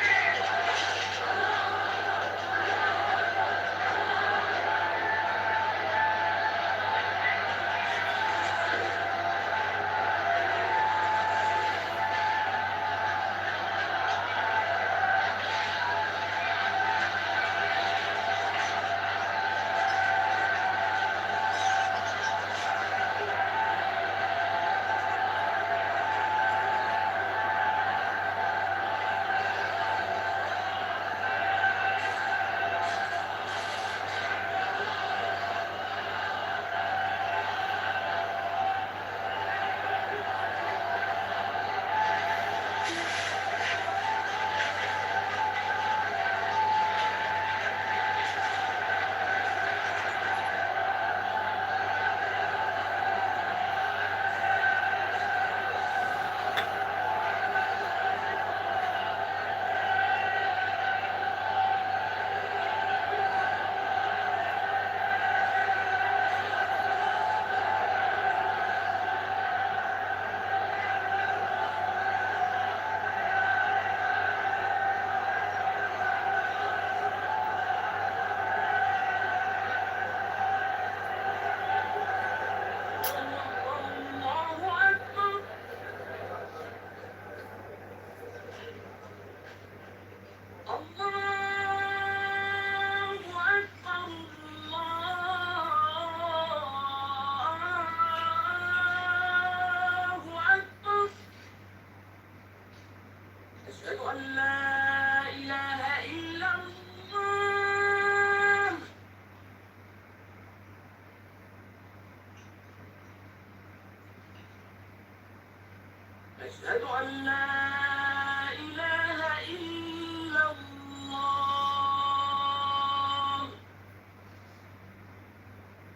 أشهد أن لا إله إلا الله.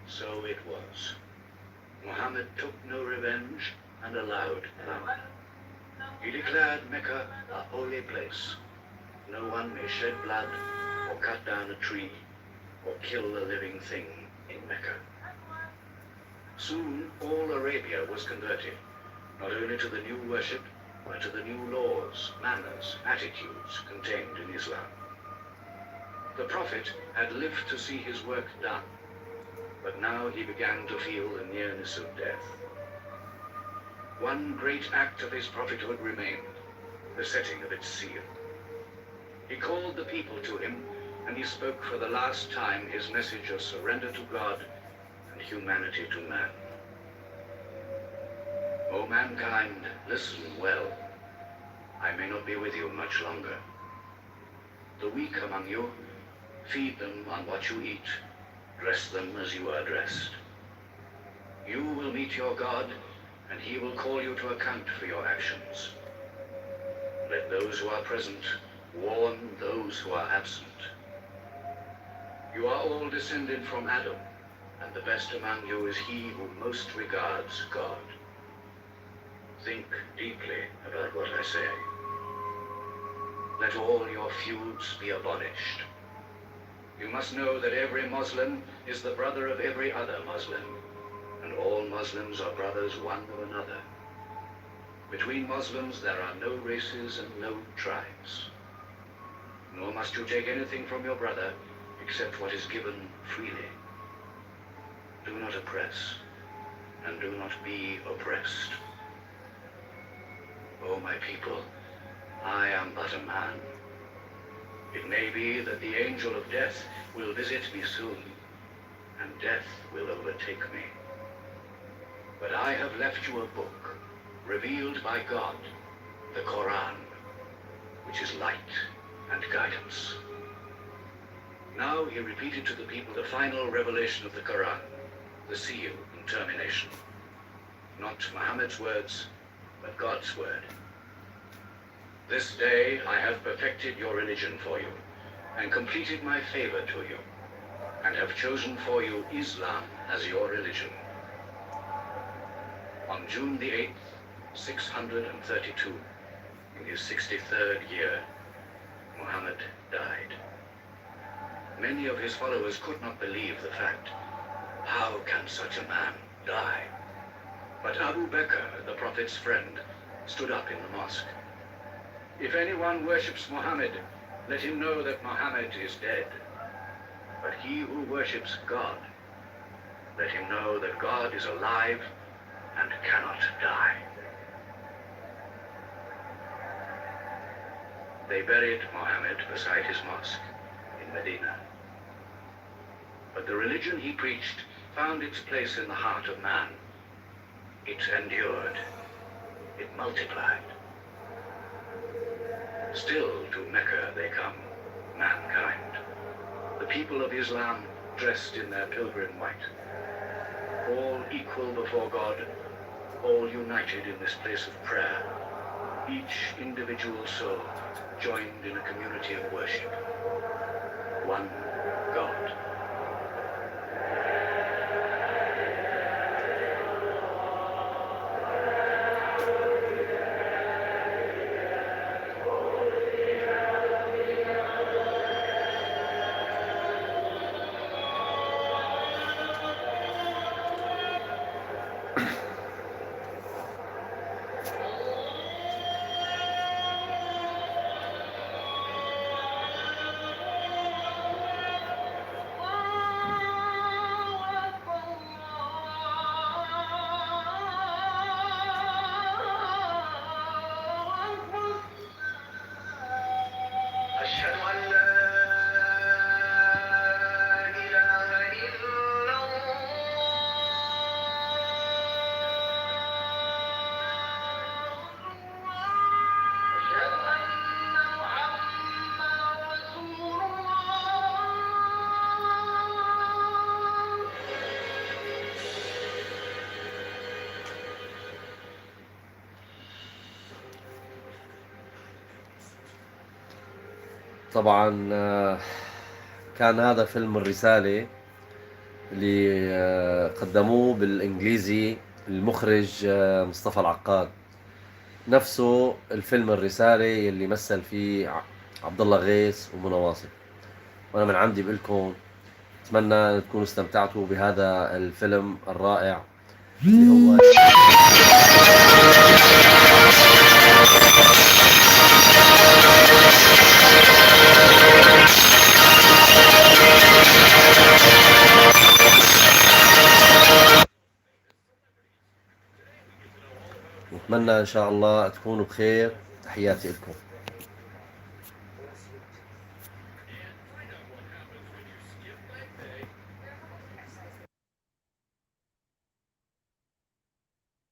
So it was. Muhammad took no revenge and allowed none. He declared Mecca a holy place. No one may shed blood, or cut down a tree, or kill a living thing in Mecca. Soon all Arabia was converted, not only to the new worship, but to the new laws, manners, attitudes contained in Islam. The Prophet had lived to see his work done, but now he began to feel the nearness of death. One great act of his prophethood remained, the setting of its seal. He called the people to him, and he spoke for the last time his message of surrender to God and humanity to man. O mankind, listen well. I may not be with you much longer. The weak among you, feed them on what you eat, dress them as you are dressed. You will meet your God, and he will call you to account for your actions. Let those who are present warn those who are absent. You are all descended from Adam, and the best among you is he who most regards God. Think deeply about what I say. Let all your feuds be abolished. You must know that every Muslim is the brother of every other Muslim, and all Muslims are brothers one of another. Between Muslims there are no races and no tribes. Nor must you take anything from your brother except what is given freely. Do not oppress, and do not be oppressed. O my people, I am but a man. It may be that the angel of death will visit me soon, and death will overtake me. But I have left you a book, revealed by God, the Quran, which is light and guidance. Now he repeated to the people the final revelation of the Quran, the seal and termination. Not Muhammad's words, but God's word. This day I have perfected your religion for you, and completed my favor to you, and have chosen for you Islam as your religion. On June the 8th, 632, in his 63rd year, Muhammad died. Many of his followers could not believe the fact. How can such a man die? But Abu Bakr, the Prophet's friend, stood up in the mosque. If anyone worships Muhammad, let him know that Muhammad is dead. But he who worships God, let him know that God is alive and cannot die. They buried Muhammad beside his mosque in Medina. But the religion he preached found its place in the heart of man. It endured. It multiplied. Still to Mecca they come, mankind. The people of Islam dressed in their pilgrim white. All equal before God, all united in this place of prayer. Each individual soul joined in a community of worship. One God. طبعا كان هذا فيلم الرسالة اللي قدموه بالإنجليزي المخرج مصطفى العقاد، نفسه الفيلم الرسالة اللي مثل فيه عبد الله غيث ومنى واصف. وأنا من عندي بقولكم أتمنى تكونوا استمتعتوا بهذا الفيلم الرائع اللي هو نتمنى ان شاء الله تكونوا بخير. تحياتي لكم.